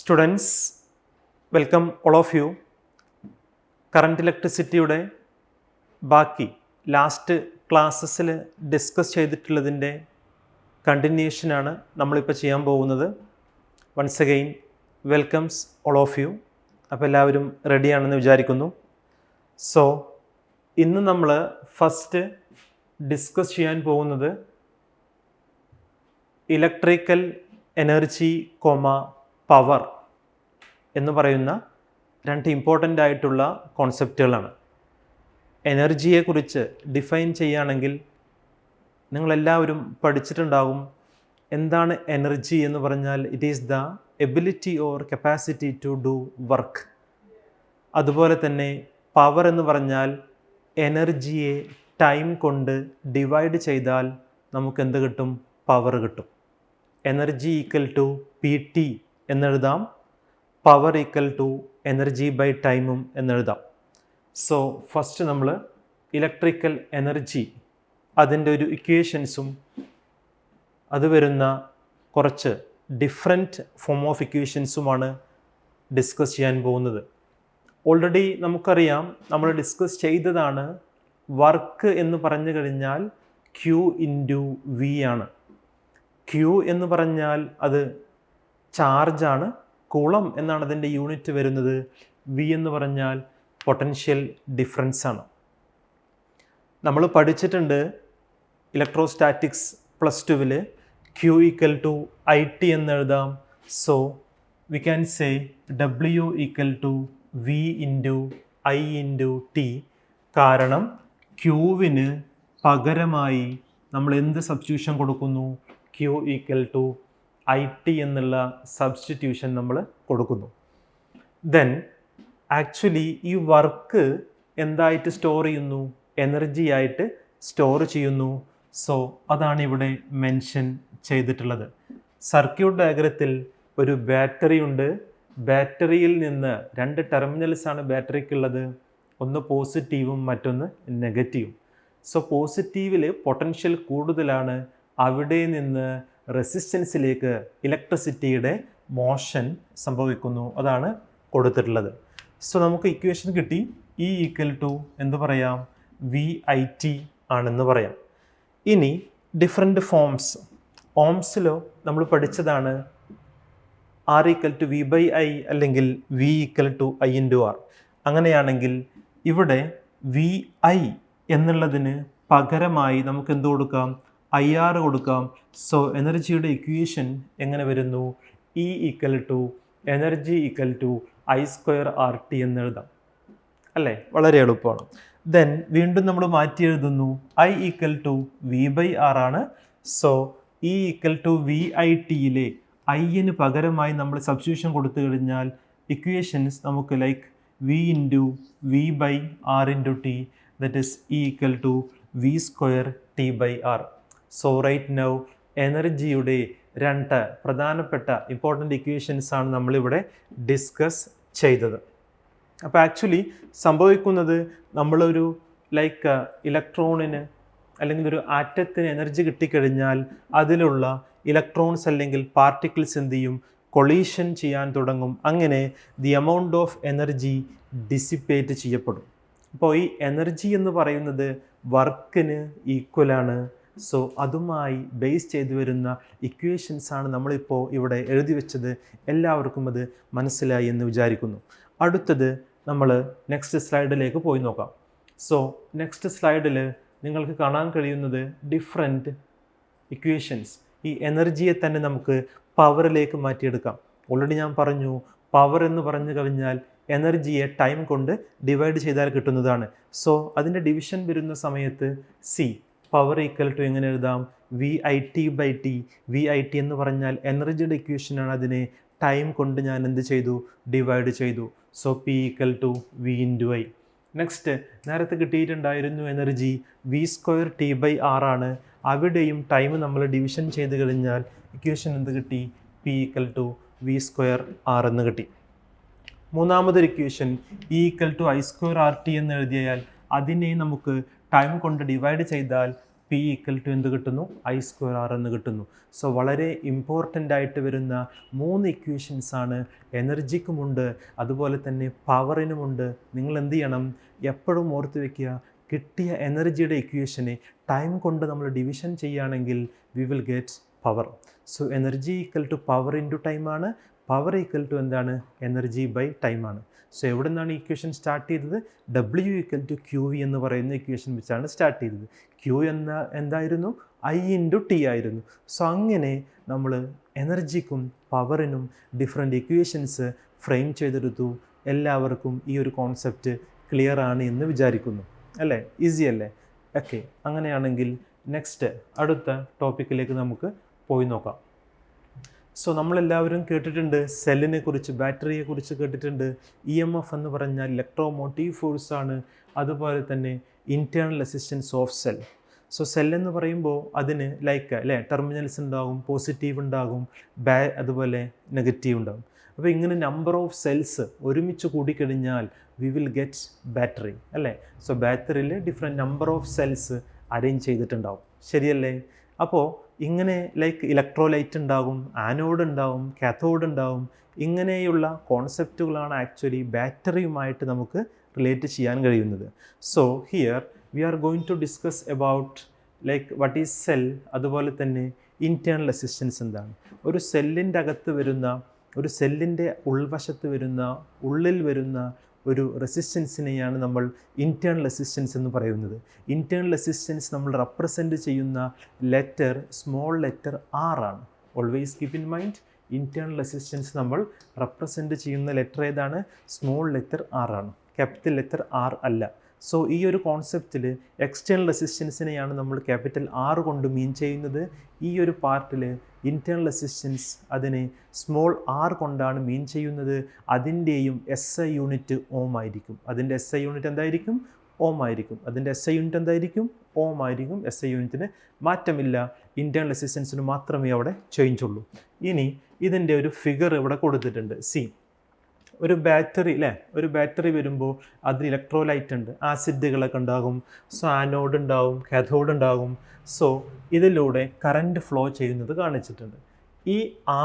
Students, welcome all of you. Current ഇലക്ട്രിസിറ്റിയുടെ ബാക്കി last ക്ലാസ്സസിൽ ഡിസ്കസ് ചെയ്തിട്ടുള്ളതിൻ്റെ കണ്ടിന്യൂഷനാണ് നമ്മളിപ്പോൾ ചെയ്യാൻ പോകുന്നത്. Once again welcomes all of you. അപ്പോൾ എല്ലാവരും റെഡിയാണെന്ന് വിചാരിക്കുന്നു. സോ ഇന്ന് നമ്മൾ ഫസ്റ്റ് ഡിസ്കസ് ചെയ്യാൻ പോകുന്നത് ഇലക്ട്രിക്കൽ എനർജി പവർ എന്ന് പറയുന്ന രണ്ട് ഇമ്പോർട്ടൻ്റ് ആയിട്ടുള്ള കോൺസെപ്റ്റുകളാണ്. എനർജിയെക്കുറിച്ച് ഡിഫൈൻ ചെയ്യുകയാണെങ്കിൽ നിങ്ങളെല്ലാവരും പഠിച്ചിട്ടുണ്ടാകും. എന്താണ് എനർജി എന്ന് പറഞ്ഞാൽ? It is the ability or capacity to do work. അതുപോലെ തന്നെ പവർ എന്ന് പറഞ്ഞാൽ എനർജിയെ ടൈം കൊണ്ട് ഡിവൈഡ് ചെയ്താൽ നമുക്ക് എന്ത് കിട്ടും? പവർ കിട്ടും. എനർജി ഈക്വൽ ടു PT എന്നെഴുതാം, power equal to energy by ടൈമും എന്നെഴുതാം. സോ ഫസ്റ്റ് നമ്മൾ ഇലക്ട്രിക്കൽ എനർജി അതിൻ്റെ ഒരു ഇക്വേഷൻസും അത് വരുന്ന കുറച്ച് ഡിഫറെൻറ്റ് ഫോം ഓഫ് ഇക്വേഷൻസുമാണ് ഡിസ്കസ് ചെയ്യാൻ പോകുന്നത്. ഓൾറെഡി നമുക്കറിയാം, നമ്മൾ ഡിസ്കസ് ചെയ്തതാണ്. വർക്ക് എന്ന് പറഞ്ഞു കഴിഞ്ഞാൽ Q ഇൻറ്റു V ആണ്. Q എന്ന് പറഞ്ഞാൽ അത് ചാർജാണ്. കൂളം എന്നാണ് അതിൻ്റെ യൂണിറ്റ് വരുന്നത്. V എന്ന് പറഞ്ഞാൽ പൊട്ടൻഷ്യൽ ഡിഫറൻസ് ആണ്. നമ്മൾ പഠിച്ചിട്ടുണ്ട് electrostatics +2 Q equal to IT എന്നെഴുതാം. So we can say W equal to V into I into T. കാരണം Qവിന് പകരമായി നമ്മൾ എന്ത് സബ്സ്റ്റിറ്റ്യൂഷൻ കൊടുക്കുന്നു? Q ഈക്വൽ ടു IT എന്നുള്ള സബ്സ്റ്റിറ്റ്യൂഷൻ നമ്മൾ കൊടുക്കുന്നു. ദെൻ ആക്ച്വലി ഈ വർക്ക് എന്തായിട്ട് സ്റ്റോർ ചെയ്യുന്നു? എനർജി ആയിട്ട് സ്റ്റോർ ചെയ്യുന്നു. സോ അതാണ് ഇവിടെ മെൻഷൻ ചെയ്തിട്ടുള്ളത്. സർക്യൂട്ട് ഡയഗ്രത്തിൽ ഒരു ബാറ്ററി ഉണ്ട്. ബാറ്ററിയിൽ നിന്ന് രണ്ട് ടെർമിനൽസ് ആണ് ബാറ്ററിക്കുള്ളത്. ഒന്ന് പോസിറ്റീവും മറ്റൊന്ന് നെഗറ്റീവും. സോ പോസിറ്റീവിൽ പൊട്ടൻഷ്യൽ കൂടുതലാണ്. അവിടെ നിന്ന് റെസിസ്റ്റൻസിലേക്ക് ഇലക്ട്രിസിറ്റിയുടെ മോഷൻ സംഭവിക്കുന്നു. അതാണ് കൊടുത്തിട്ടുള്ളത്. സോ നമുക്ക് ഇക്വേഷൻ കിട്ടി. E ഈക്വൽ ടു എന്ത് പറയാം? VIT ആണെന്ന് പറയാം. ഇനി ഡിഫറെൻറ്റ് ഫോംസ്. ഓംസിലോ നമ്മൾ പഠിച്ചതാണ് R ഈക്വൽ ടു V/I അല്ലെങ്കിൽ V equal to I into R. അങ്ങനെയാണെങ്കിൽ ഇവിടെ VI എന്നുള്ളതിന് പകരമായി നമുക്ക് എന്ത് കൊടുക്കാം? IR കൊടുക്കാം. സോ എനർജിയുടെ ഇക്വേഷൻ എങ്ങനെ വരുന്നു? E equal to energy equal to I² RT എന്നെഴുതാം അല്ലേ? വളരെ എളുപ്പമാണ്. ദെൻ വീണ്ടും നമ്മൾ മാറ്റി എഴുതുന്നു. I ഈക്വൽ ടു V/R ആണ്. സോ E ഈക്വൽ ടു VITയിലെ Iന് പകരമായി നമ്മൾ സബ്സ്റ്റിറ്റ്യൂഷൻ കൊടുത്തു കഴിഞ്ഞാൽ ഇക്വേഷൻസ് നമുക്ക് like V into V/R into T, that is E equal to V² T/R. So right now എനർജിയുടെ രണ്ട് പ്രധാനപ്പെട്ട ഇമ്പോർട്ടൻ്റ് ഇക്വേഷൻസ് ആണ് നമ്മളിവിടെ ഡിസ്കസ് ചെയ്തത്. അപ്പോൾ ആക്ച്വലി സംഭവിക്കുന്നത്, നമ്മളൊരു ലൈക്ക് ഇലക്ട്രോണിന് അല്ലെങ്കിൽ ഒരു ആറ്റത്തിന് എനർജി കിട്ടിക്കഴിഞ്ഞാൽ അതിലുള്ള ഇലക്ട്രോൺസ് അല്ലെങ്കിൽ പാർട്ടിക്കിൾസ് എന്ത് ചെയ്യും? കൊളീഷൻ ചെയ്യാൻ തുടങ്ങും. അങ്ങനെ the amount of energy dissipate ചെയ്യപ്പെടും. അപ്പോൾ ഈ എനർജി എന്ന് പറയുന്നത് വർക്കിന് ഈക്വലാണ്. സോ അതുമായി ബേസ് ചെയ്തു വരുന്ന ഇക്വേഷൻസ് ആണ് നമ്മളിപ്പോൾ ഇവിടെ എഴുതി വെച്ചത്. എല്ലാവർക്കും അത് മനസ്സിലായി എന്ന് വിചാരിക്കുന്നു. അടുത്തത് നമ്മൾ നെക്സ്റ്റ് സ്ലൈഡിലേക്ക് പോയി നോക്കാം. സോ നെക്സ്റ്റ് സ്ലൈഡിൽ നിങ്ങൾക്ക് കാണാൻ കഴിയുന്നത് ഡിഫറെൻറ്റ് ഇക്വേഷൻസ്. ഈ എനർജിയെ തന്നെ നമുക്ക് പവറിലേക്ക് മാറ്റിയെടുക്കാം. ഓൾറെഡി ഞാൻ പറഞ്ഞു, പവർ എന്ന് പറഞ്ഞു കഴിഞ്ഞാൽ എനർജിയെ ടൈം കൊണ്ട് ഡിവൈഡ് ചെയ്താൽ കിട്ടുന്നതാണ്. സോ അതിൻ്റെ ഡിവിഷൻ വരുന്ന സമയത്ത് പവർ ഈക്വൽ ടു എങ്ങനെ എഴുതാം? VIT/T. VIT എന്ന് പറഞ്ഞാൽ എനർജിയുടെ ഇക്വേഷനാണ്. അതിനെ ടൈം കൊണ്ട് ഞാൻ എന്ത് ചെയ്തു? ഡിവൈഡ് ചെയ്തു. So P equal to V into I. Next നേരത്തെ കിട്ടിയിട്ടുണ്ടായിരുന്നു എനർജി V² T/R ആണ്. അവിടെയും ടൈം നമ്മൾ ഡിവിഷൻ ചെയ്ത് കഴിഞ്ഞാൽ ഇക്വേഷൻ എന്ത് കിട്ടി? P equal to V² R എന്ന് കിട്ടി. മൂന്നാമതൊരു equation E equal to I² RT എന്ന് എഴുതിയാൽ അതിനെ നമുക്ക് ടൈം കൊണ്ട് ഡിവൈഡ് ചെയ്താൽ പി ഈക്വൽ ടു എന്ത് കിട്ടുന്നു, ഐ സ്ക്വയർ ആർ എന്ന് കിട്ടുന്നു. സോ വളരെ ഇമ്പോർട്ടൻ്റ് ആയിട്ട് വരുന്ന 3 ഇക്വേഷൻസാണ്. എനർജിക്കുമുണ്ട്, അതുപോലെ തന്നെ പവറിനുമുണ്ട്. നിങ്ങൾ എന്ത് ചെയ്യണം, എപ്പോഴും ഓർത്ത് വയ്ക്കുക, കിട്ടിയ എനർജിയുടെ ഇക്വേഷനെ ടൈം കൊണ്ട് നമ്മൾ ഡിവിഷൻ ചെയ്യുകയാണെങ്കിൽ we will get power. So energy equal to power into ടൈമാണ്, പവർ ഈക്വൽ ടു എന്താണ്, എനർജി ബൈ ടൈമാണ്. സോ എവിടെ നിന്നാണ് ഇക്വേഷൻ സ്റ്റാർട്ട് ചെയ്തത്, W equal to Q V എന്ന് പറയുന്ന ഇക്വേഷൻ വെച്ചാണ് സ്റ്റാർട്ട് ചെയ്തത്. ക്യു എന്തായിരുന്നു, ഐ ഇൻറ്റു ടി ആയിരുന്നു. സോ അങ്ങനെ നമ്മൾ എനർജിക്കും പവറിനും ഡിഫറെൻറ്റ് ഇക്വേഷൻസ് ഫ്രെയിം ചെയ്തെടുത്തു. എല്ലാവർക്കും ഈ ഒരു കോൺസെപ്റ്റ് ക്ലിയർ ആണ് എന്ന് വിചാരിക്കുന്നു അല്ലേ, ഈസി അല്ലേ? ഓക്കെ, അങ്ങനെയാണെങ്കിൽ നെക്സ്റ്റ് അടുത്ത ടോപ്പിക്കിലേക്ക് നമുക്ക് പോയി നോക്കാം. സോ നമ്മളെല്ലാവരും കേട്ടിട്ടുണ്ട് സെല്ലിനെ കുറിച്ച്, ബാറ്ററിയെ കുറിച്ച് കേട്ടിട്ടുണ്ട്. EMF എന്ന് പറഞ്ഞാൽ ഇലക്ട്രോ മോട്ടീവ് ഫോഴ്സാണ്. അതുപോലെ തന്നെ internal resistance of cell. So സെല്ലെന്ന് പറയുമ്പോൾ അതിന് ലൈക്ക് അല്ലേ ടെർമിനൽസ് ഉണ്ടാകും, പോസിറ്റീവ് ഉണ്ടാകും, അതുപോലെ നെഗറ്റീവ് ഉണ്ടാകും. അപ്പോൾ ഇങ്ങനെ നമ്പർ ഓഫ് സെൽസ് ഒരുമിച്ച് കൂടിക്കഴിഞ്ഞാൽ വി വിൽ ഗെറ്റ് ബാറ്ററി അല്ലേ. സോ ബാറ്ററിയിൽ different number of cells arrange ചെയ്തിട്ടുണ്ടാവും, ശരിയല്ലേ? അപ്പോൾ ഇങ്ങനെ ലൈക്ക് ഇലക്ട്രോലൈറ്റ് ഉണ്ടാകും, ആനോഡ് ഉണ്ടാവും, കാഥോഡ് ഉണ്ടാവും. ഇങ്ങനെയുള്ള കോൺസെപ്റ്റുകളാണ് ആക്ച്വലി ബാറ്ററിയുമായിട്ട് നമുക്ക് റിലേറ്റ് ചെയ്യാൻ കഴിയുന്നത്. So here we are going to discuss about like what is cell, അതുപോലെ തന്നെ ഇൻറ്റേർണൽ റെസിസ്റ്റൻസ് എന്താണ്. ഒരു സെല്ലിൻ്റെ അകത്ത് വരുന്ന, ഒരു സെല്ലിൻ്റെ ഉൾവശത്ത് വരുന്ന, ഉള്ളിൽ വരുന്ന ഒരു റെസിസ്റ്റൻസിനെയാണ് നമ്മൾ ഇൻറ്റേർണൽ റെസിസ്റ്റൻസ് എന്ന് പറയുന്നത്. ഇൻറ്റേർണൽ റെസിസ്റ്റൻസ് നമ്മൾ റെപ്രസെൻറ്റ് ചെയ്യുന്ന ലെറ്റർ സ്മോൾ ലെറ്റർ ആർ ആണ്. Always keep in mind, internal resistance നമ്മൾ റെപ്രസെൻറ്റ് ചെയ്യുന്ന ലെറ്റർ ഏതാണ്, സ്മോൾ ലെറ്റർ ആർ ആണ്, ക്യാപിറ്റൽ ലെറ്റർ ആർ അല്ല. സോ ഈ ഒരു കോൺസെപ്റ്റിൽ എക്സ്റ്റേണൽ റെസിസ്റ്റൻസിനെയാണ് നമ്മൾ ക്യാപിറ്റൽ ആർ കൊണ്ട് മീൻ ചെയ്യുന്നത്. ഈ ഒരു പാർട്ടിൽ ഇൻറ്റേർണൽ റെസിസ്റ്റൻസ് അതിനെ സ്മോൾ ആർ കൊണ്ടാണ് മീൻ ചെയ്യുന്നത്. അതിൻ്റെയും SI യൂണിറ്റ് ഓം ആയിരിക്കും. അതിൻ്റെ SI യൂണിറ്റ് എന്തായിരിക്കും, ഓം ആയിരിക്കും. അതിൻ്റെ SI യൂണിറ്റ് എന്തായിരിക്കും, ഓം ആയിരിക്കും. SI യൂണിറ്റിന് മാറ്റമില്ല, ഇൻറ്റേർണൽ റെസിസ്റ്റൻസിന് മാത്രമേ അവിടെ ചേഞ്ച് ഉള്ളൂ. ഇനി ഇതിൻ്റെ ഒരു ഫിഗർ ഇവിടെ കൊടുത്തിട്ടുണ്ട്. സി, ഒരു ബാറ്ററി അല്ലേ, ഒരു ബാറ്ററി വരുമ്പോൾ അതിൽ ഇലക്ട്രോലൈറ്റ് ഉണ്ട്, ആസിഡുകളൊക്കെ ഉണ്ടാകും. സോ ആനോഡ് ഉണ്ടാവും, കാഥോഡ് ഉണ്ടാകും. സോ ഇതിലൂടെ കറണ്ട് ഫ്ലോ ചെയ്യുന്നത് കാണിച്ചിട്ടുണ്ട്. ഈ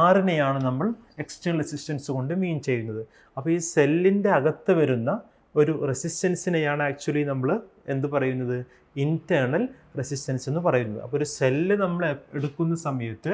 ആറിനെയാണ് നമ്മൾ എക്സ്റ്റേണൽ റെസിസ്റ്റൻസ് കൊണ്ട് മീൻ ചെയ്യുന്നത്. അപ്പോൾ ഈ സെല്ലിൻ്റെ അകത്ത് വരുന്ന ഒരു റെസിസ്റ്റൻസിനെയാണ് ആക്ച്വലി നമ്മൾ എന്ത് പറയുന്നത്, ഇൻറ്റേർണൽ റെസിസ്റ്റൻസ് എന്ന് പറയുന്നത്. അപ്പോൾ ഒരു സെല്ല് നമ്മൾ എടുക്കുന്ന സമയത്ത്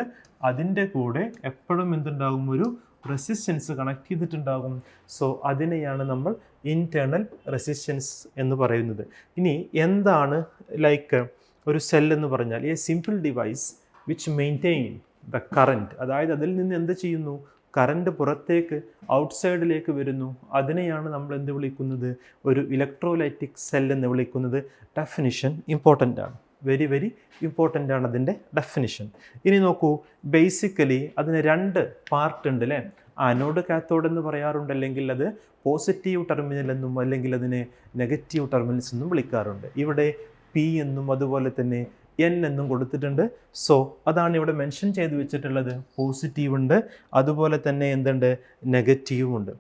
അതിൻ്റെ കൂടെ എപ്പോഴും എന്തുണ്ടാകും, ഒരു റെസിസ്റ്റൻസ് കണക്ട് ചെയ്തിട്ടുണ്ടാകും. സോ അതിനെയാണ് നമ്മൾ ഇൻറ്റേർണൽ റെസിസ്റ്റൻസ് എന്ന് പറയുന്നത്. ഇനി എന്താണ് ലൈക്ക് ഒരു സെൽ എന്ന് പറഞ്ഞാൽ, A simple device which maintain the current, അതായത് അതിൽ നിന്ന് എന്ത് ചെയ്യുന്നു, കറണ്ട് പുറത്തേക്ക് ഔട്ട്സൈഡിലേക്ക് വരുന്നു. അതിനെയാണ് നമ്മൾ എന്ത് വിളിക്കുന്നത്, ഒരു ഇലക്ട്രോലൈറ്റിക് സെൽ എന്ന് വിളിക്കുന്നത്. ഡെഫിനിഷൻ ഇമ്പോർട്ടൻ്റ് ആണ്, വെരി വെരി ഇമ്പോർട്ടൻ്റ് ആണ് അതിൻ്റെ ഡെഫിനിഷൻ. ഇനി നോക്കൂ, ബേസിക്കലി അതിന് 2 പാർട്ട് ഉണ്ട് അല്ലേ. ആനോഡ് കാത്തോഡ് എന്ന് പറയാറുണ്ട്, അല്ലെങ്കിൽ അത് പോസിറ്റീവ് ടെർമിനൽ എന്നും അല്ലെങ്കിൽ അതിനെ നെഗറ്റീവ് ടെർമിനൽസ് എന്നും വിളിക്കാറുണ്ട്. ഇവിടെ P എന്നും അതുപോലെ തന്നെ N എന്നും കൊടുത്തിട്ടുണ്ട്. സോ അതാണ് ഇവിടെ മെൻഷൻ ചെയ്ത് വെച്ചിട്ടുള്ളത്. പോസിറ്റീവ് ഉണ്ട്, അതുപോലെ തന്നെ എന്തുണ്ട്, നെഗറ്റീവും ഉണ്ട്.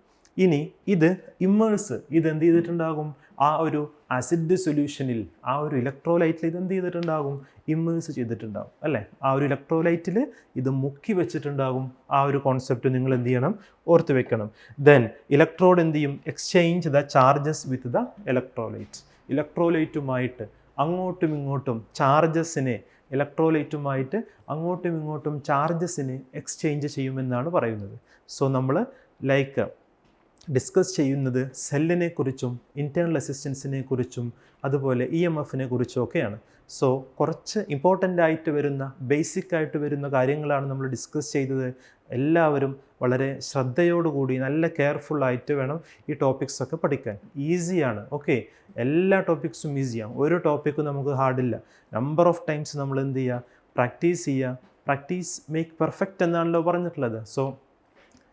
ഇനി ഇത് ഇമ്മേഴ്സ്, ഇത് എന്ത് ചെയ്തിട്ടുണ്ടാകും, ആ ഒരു ആസിഡ് സൊല്യൂഷനിൽ, ആ ഒരു ഇലക്ട്രോലൈറ്റിൽ ഇത് എന്ത് ചെയ്തിട്ടുണ്ടാകും, ഇമ്മേഴ്സ് ചെയ്തിട്ടുണ്ടാകും അല്ലേ. ആ ഒരു ഇലക്ട്രോലൈറ്റിൽ ഇത് മുക്കി വെച്ചിട്ടുണ്ടാകും. ആ ഒരു കോൺസെപ്റ്റ് നിങ്ങൾ എന്ത് ചെയ്യണം, ഓർത്ത് വെക്കണം. ദെൻ ഇലക്ട്രോഡ് എന്ത് ചെയ്യും, exchange the charges with the electrolyte. ഇലക്ട്രോലൈറ്റുമായിട്ട് അങ്ങോട്ടും ഇങ്ങോട്ടും ചാർജസിനെ, ഇലക്ട്രോലൈറ്റുമായിട്ട് അങ്ങോട്ടും ഇങ്ങോട്ടും ചാർജസിനെ എക്സ്ചേഞ്ച് ചെയ്യുമെന്നാണ് പറയുന്നത്. സോ നമ്മൾ ലൈക്ക് ഡിസ്കസ് ചെയ്യുന്നത് സെല്ലിനെ കുറിച്ചും ഇൻറ്റേർണൽ റെസിസ്റ്റൻസിനെ കുറിച്ചും അതുപോലെ EMFനെ കുറിച്ചും ഒക്കെയാണ്. സോ കുറച്ച് ഇമ്പോർട്ടൻ്റ് ആയിട്ട് വരുന്ന, ബേസിക് ആയിട്ട് വരുന്ന കാര്യങ്ങളാണ് നമ്മൾ ഡിസ്കസ് ചെയ്തത്. എല്ലാവരും വളരെ ശ്രദ്ധയോടുകൂടി നല്ല കെയർഫുള്ളായിട്ട് വേണം ഈ ടോപ്പിക്സ് ഒക്കെ പഠിക്കാൻ. ഈസിയാണ്, ഓക്കെ, എല്ലാ ടോപ്പിക്സും ഈസിയാണ്. ഒരു ടോപ്പിക്കും നമുക്ക് ഹാർഡില്ല. നമ്പർ ഓഫ് ടൈംസ് നമ്മൾ എന്ത് ചെയ്യുക, പ്രാക്ടീസ് ചെയ്യുക. പ്രാക്ടീസ് മേക്ക് പെർഫെക്റ്റ് എന്നാണല്ലോ പറഞ്ഞിട്ടുള്ളത്. സോ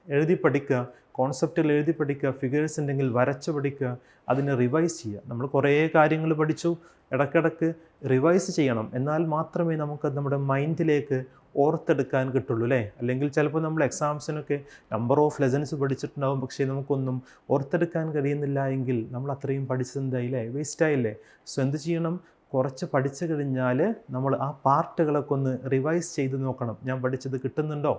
എഴുതി പഠിക്കുക, കോൺസെപ്റ്റുകൾ എഴുതി പഠിക്കുക, ഫിഗേഴ്സ് ഉണ്ടെങ്കിൽ വരച്ച് പഠിക്കുക, അതിനെ റിവൈസ് ചെയ്യുക. നമ്മൾ കുറേ കാര്യങ്ങൾ പഠിച്ചു, ഇടയ്ക്കിടയ്ക്ക് റിവൈസ് ചെയ്യണം. എന്നാൽ മാത്രമേ നമുക്കത് നമ്മുടെ മൈൻഡിലേക്ക് ഓർത്തെടുക്കാൻ കിട്ടുള്ളൂ അല്ലേ. അല്ലെങ്കിൽ ചിലപ്പോൾ നമ്മൾ എക്സാംസിനൊക്കെ നമ്പർ ഓഫ് ലെസൺസ് പഠിച്ചിട്ടുണ്ടാകും, പക്ഷേ നമുക്കൊന്നും ഓർത്തെടുക്കാൻ കഴിയുന്നില്ല എങ്കിൽ നമ്മൾ അത്രയും പഠിച്ചത് എന്തായില്ലേ, വേസ്റ്റായില്ലേ. സോ എന്ത് ചെയ്യണം, കുറച്ച് പഠിച്ചു കഴിഞ്ഞാൽ നമ്മൾ ആ പാർട്ടുകളൊക്കെ ഒന്ന് റിവൈസ് ചെയ്ത് നോക്കണം. ഞാൻ പഠിച്ചത് കിട്ടുന്നുണ്ടോ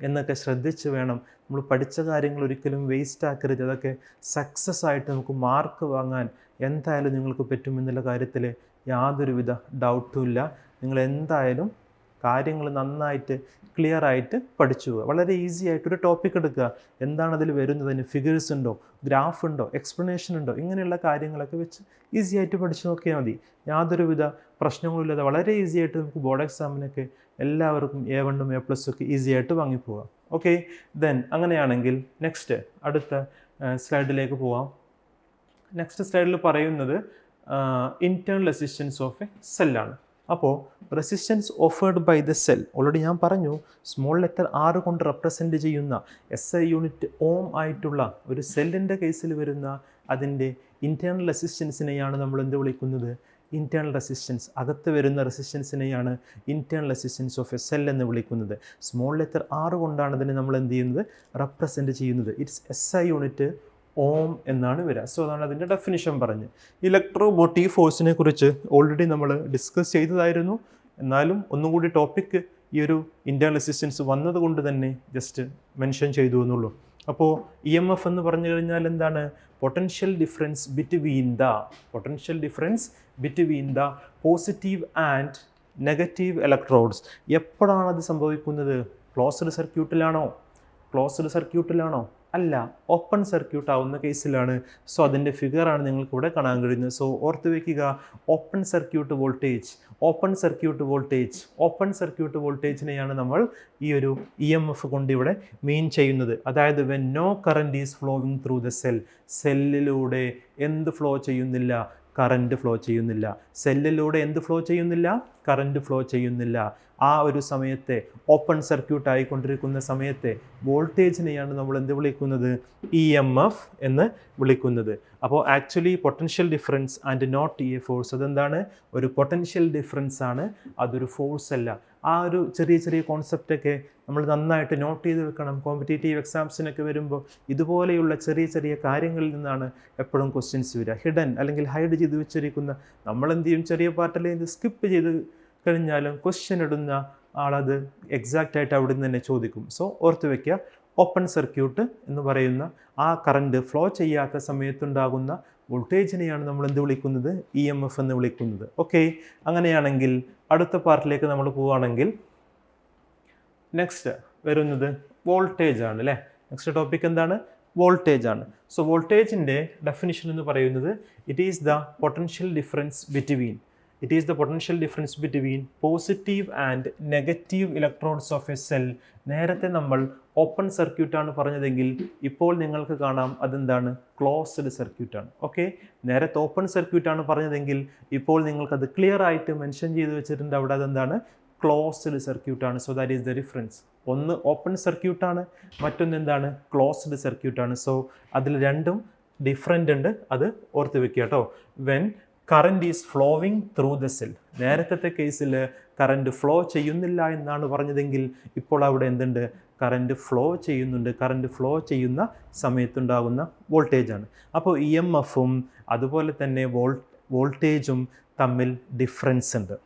എന്നൊക്കെ ശ്രദ്ധിച്ച് വേണം. നമ്മൾ പഠിച്ച കാര്യങ്ങൾ ഒരിക്കലും വേസ്റ്റ് ആക്കരുത്. അതൊക്കെ സക്സസ് ആയിട്ട് നമുക്ക് മാർക്ക് വാങ്ങാൻ എന്തായാലും നിങ്ങൾക്ക് പറ്റുമെന്നുള്ള കാര്യത്തിൽ യാതൊരുവിധ ഡൗട്ടും ഇല്ല. നിങ്ങൾ എന്തായാലും കാര്യങ്ങൾ നന്നായിട്ട് ക്ലിയർ ആയിട്ട് പഠിച്ചു പോവുക. വളരെ ഈസി ആയിട്ടൊരു ടോപ്പിക് എടുക്കുക. എന്താണ് അതിൽ വരുന്നത്, അതിന് ഫിഗേഴ്സ് ഉണ്ടോ, ഗ്രാഫ് ഉണ്ടോ, എക്സ്പ്ലനേഷൻ ഉണ്ടോ, ഇങ്ങനെയുള്ള കാര്യങ്ങളൊക്കെ വെച്ച് ഈസി ആയിട്ട് പഠിച്ചു നോക്കിയാൽ മതി. യാതൊരുവിധ പ്രശ്നങ്ങളില്ലാതെ വളരെ ഈസി ആയിട്ട് നമുക്ക് ബോർഡ് എക്സാമിനൊക്കെ എല്ലാവർക്കും A1 A+ ഒക്കെ ഈസി ആയിട്ട് വാങ്ങിപ്പോവാം. ഓക്കെ, ദെൻ അങ്ങനെയാണെങ്കിൽ നെക്സ്റ്റ് അടുത്ത സ്ലൈഡിലേക്ക് പോവാം. നെക്സ്റ്റ് സ്ലൈഡിൽ പറയുന്നത് ഇൻറ്റേർണൽ റെസിസ്റ്റൻസ് ഓഫ് എ സെല്ലാണ്. അപ്പോൾ resistance offered by the cell already ഞാൻ പറഞ്ഞു, സ്മോൾ ലെറ്റർ R കൊണ്ട് റെപ്രസെൻറ്റ് ചെയ്യുന്ന SI യൂണിറ്റ് ഓം ആയിട്ടുള്ള ഒരു സെല്ലിൻ്റെ കേസിൽ വരുന്ന അതിൻ്റെ ഇൻറ്റേർണൽ റെസിസ്റ്റൻസിനെയാണ് നമ്മൾ എന്ത് വിളിക്കുന്നത്, ഇൻറ്റേർണൽ റെസിസ്റ്റൻസ്. അകത്ത് വരുന്ന റെസിസ്റ്റൻസിനെയാണ് internal resistance of a cell എന്ന് വിളിക്കുന്നത്. സ്മോൾ ലെറ്റർ R കൊണ്ടാണ് അതിനെ നമ്മൾ എന്ത് ചെയ്യുന്നത്, റെപ്രസെൻറ്റ് ചെയ്യുന്നത്. ഇറ്റ്സ് SI യൂണിറ്റ് ഓം എന്നാണ് വരിക. സോ അതാണ് അതിൻ്റെ ഡെഫിനിഷൻ പറഞ്ഞ്. ഇലക്ട്രോ മോട്ടീവ് ഫോഴ്സിനെ കുറിച്ച് ഓൾറെഡി നമ്മൾ ഡിസ്കസ് ചെയ്തതായിരുന്നു. എന്നാലും ഒന്നുകൂടി ടോപ്പിക്ക് ഈ ഒരു ഇൻറ്റേർണൽ റെസിസ്റ്റൻസ് വന്നതുകൊണ്ട് തന്നെ ജസ്റ്റ് മെൻഷൻ ചെയ്തു എന്നുള്ളൂ. അപ്പോൾ EMF എന്ന് പറഞ്ഞു കഴിഞ്ഞാൽ എന്താണ്, potential difference between the positive and negative electrodes. എപ്പോഴാണ് അത് സംഭവിക്കുന്നത്, ക്ലോസ്ഡ് സർക്യൂട്ടിലാണോ അല്ല, ഓപ്പൺ സർക്യൂട്ട് ആവുന്ന കേസിലാണ്. സോ അതിൻ്റെ ഫിഗറാണ് നിങ്ങൾക്ക് ഇവിടെ കാണാൻ കഴിയുന്നത്. സോ ഓർത്ത് വയ്ക്കുക, ഓപ്പൺ സർക്യൂട്ട് വോൾട്ടേജിനെയാണ് നമ്മൾ ഈ ഒരു EMF കൊണ്ട് ഇവിടെ മീൻ ചെയ്യുന്നത്. അതായത് when no current is flowing through the സെല്ലിലൂടെ എന്ത് ഫ്ലോ ചെയ്യുന്നില്ല, കറൻറ്റ് ഫ്ലോ ചെയ്യുന്നില്ല. സെല്ലിലൂടെ എന്ത് ഫ്ലോ ചെയ്യുന്നില്ല, കറൻറ്റ് ഫ്ലോ ചെയ്യുന്നില്ല. ആ ഒരു സമയത്തെ ഓപ്പൺ സർക്യൂട്ട് ആയിക്കൊണ്ടിരിക്കുന്ന സമയത്തെ വോൾട്ടേജിനെയാണ് നമ്മൾ എന്ത് വിളിക്കുന്നത്, EMF എന്ന് വിളിക്കുന്നത്. അപ്പോൾ actually potential difference and not a force. അതെന്താണ്, ഒരു പൊട്ടൻഷ്യൽ ഡിഫറൻസ് ആണ്, അതൊരു ഫോഴ്സ് അല്ല. ആ ഒരു ചെറിയ കോൺസെപ്റ്റൊക്കെ നമ്മൾ നന്നായിട്ട് നോട്ട് ചെയ്ത് വെക്കണം. കോമ്പറ്റേറ്റീവ് എക്സാംസിനൊക്കെ വരുമ്പോൾ ഇതുപോലെയുള്ള ചെറിയ കാര്യങ്ങളിൽ നിന്നാണ് എപ്പോഴും ക്വസ്റ്റ്യൻസ് വരിക. ഹിഡൻ അല്ലെങ്കിൽ ഹൈഡ് ചെയ്ത് വെച്ചിരിക്കുന്ന, നമ്മളെന്ത് ചെയ്യും, ചെറിയ പാർട്ടിൽ ഇത് സ്കിപ്പ് ചെയ്ത് കഴിഞ്ഞാലും ക്വസ്റ്റ്യൻ ഇടുന്ന ആളത് എക്സാക്റ്റായിട്ട് അവിടെ നിന്ന് തന്നെ ചോദിക്കും. സോ ഓർത്ത് വയ്ക്കുക, ഓപ്പൺ സർക്യൂട്ട് എന്ന് പറയുന്ന ആ കറണ്ട് ഫ്ലോ ചെയ്യാത്ത സമയത്തുണ്ടാകുന്ന വോൾട്ടേജിനെയാണ് നമ്മൾ എന്ത് വിളിക്കുന്നത്, EMF എന്ന് വിളിക്കുന്നത്. ഓക്കെ, അങ്ങനെയാണെങ്കിൽ അടുത്ത പാർട്ടിലേക്ക് നമ്മൾ പോവുകയാണെങ്കിൽ നെക്സ്റ്റ് വരുന്നത് വോൾട്ടേജ് ആണ് അല്ലേ. നെക്സ്റ്റ് ടോപ്പിക് എന്താണ്, വോൾട്ടേജ് ആണ്. സോ വോൾട്ടേജിൻ്റെ ഡെഫിനിഷൻ എന്ന് പറയുന്നത് it is the potential difference between positive and negative electrodes of a cell. നേരത്തെ നമ്മൾ ഓപ്പൺ സർക്യൂട്ടാണ് പറഞ്ഞതെങ്കിൽ ഇപ്പോൾ നിങ്ങൾക്ക് കാണാം അതെന്താണ്, ക്ലോസ്ഡ് സർക്യൂട്ടാണ്. ഓക്കെ, നേരത്തെ ഓപ്പൺ സർക്യൂട്ടാണ് പറഞ്ഞതെങ്കിൽ ഇപ്പോൾ നിങ്ങൾക്കത് ക്ലിയർ ആയിട്ട് മെൻഷൻ ചെയ്ത് വെച്ചിട്ടുണ്ട് അവിടെ, അതെന്താണ്, ക്ലോസ്ഡ് സർക്യൂട്ടാണ്. So that is the difference. ഒന്ന് ഓപ്പൺ സർക്യൂട്ടാണ്, മറ്റൊന്ന് എന്താണ്, ക്ലോസ്ഡ് സർക്യൂട്ടാണ്. സോ അതിൽ രണ്ടും ഡിഫറൻ്റ് ഉണ്ട്, അത് ഓർത്ത് വെക്കുക കേട്ടോ. When current is flowing through the cell, നേരത്തെ കേസിൽ കറൻറ്റ് ഫ്ലോ ചെയ്യുന്നില്ല എന്നാണ് പറഞ്ഞതെങ്കിൽ ഇപ്പോൾ അവിടെ എന്തുണ്ട്, കറൻറ്റ് ഫ്ലോ ചെയ്യുന്നുണ്ട്. കറൻറ്റ് ഫ്ലോ ചെയ്യുന്ന സമയത്തുണ്ടാകുന്ന വോൾട്ടേജാണ്. അപ്പോൾ EMFും അതുപോലെ തന്നെ വോൾട്ടേജും തമ്മിൽ ഡിഫറൻസ് ഉണ്ട്.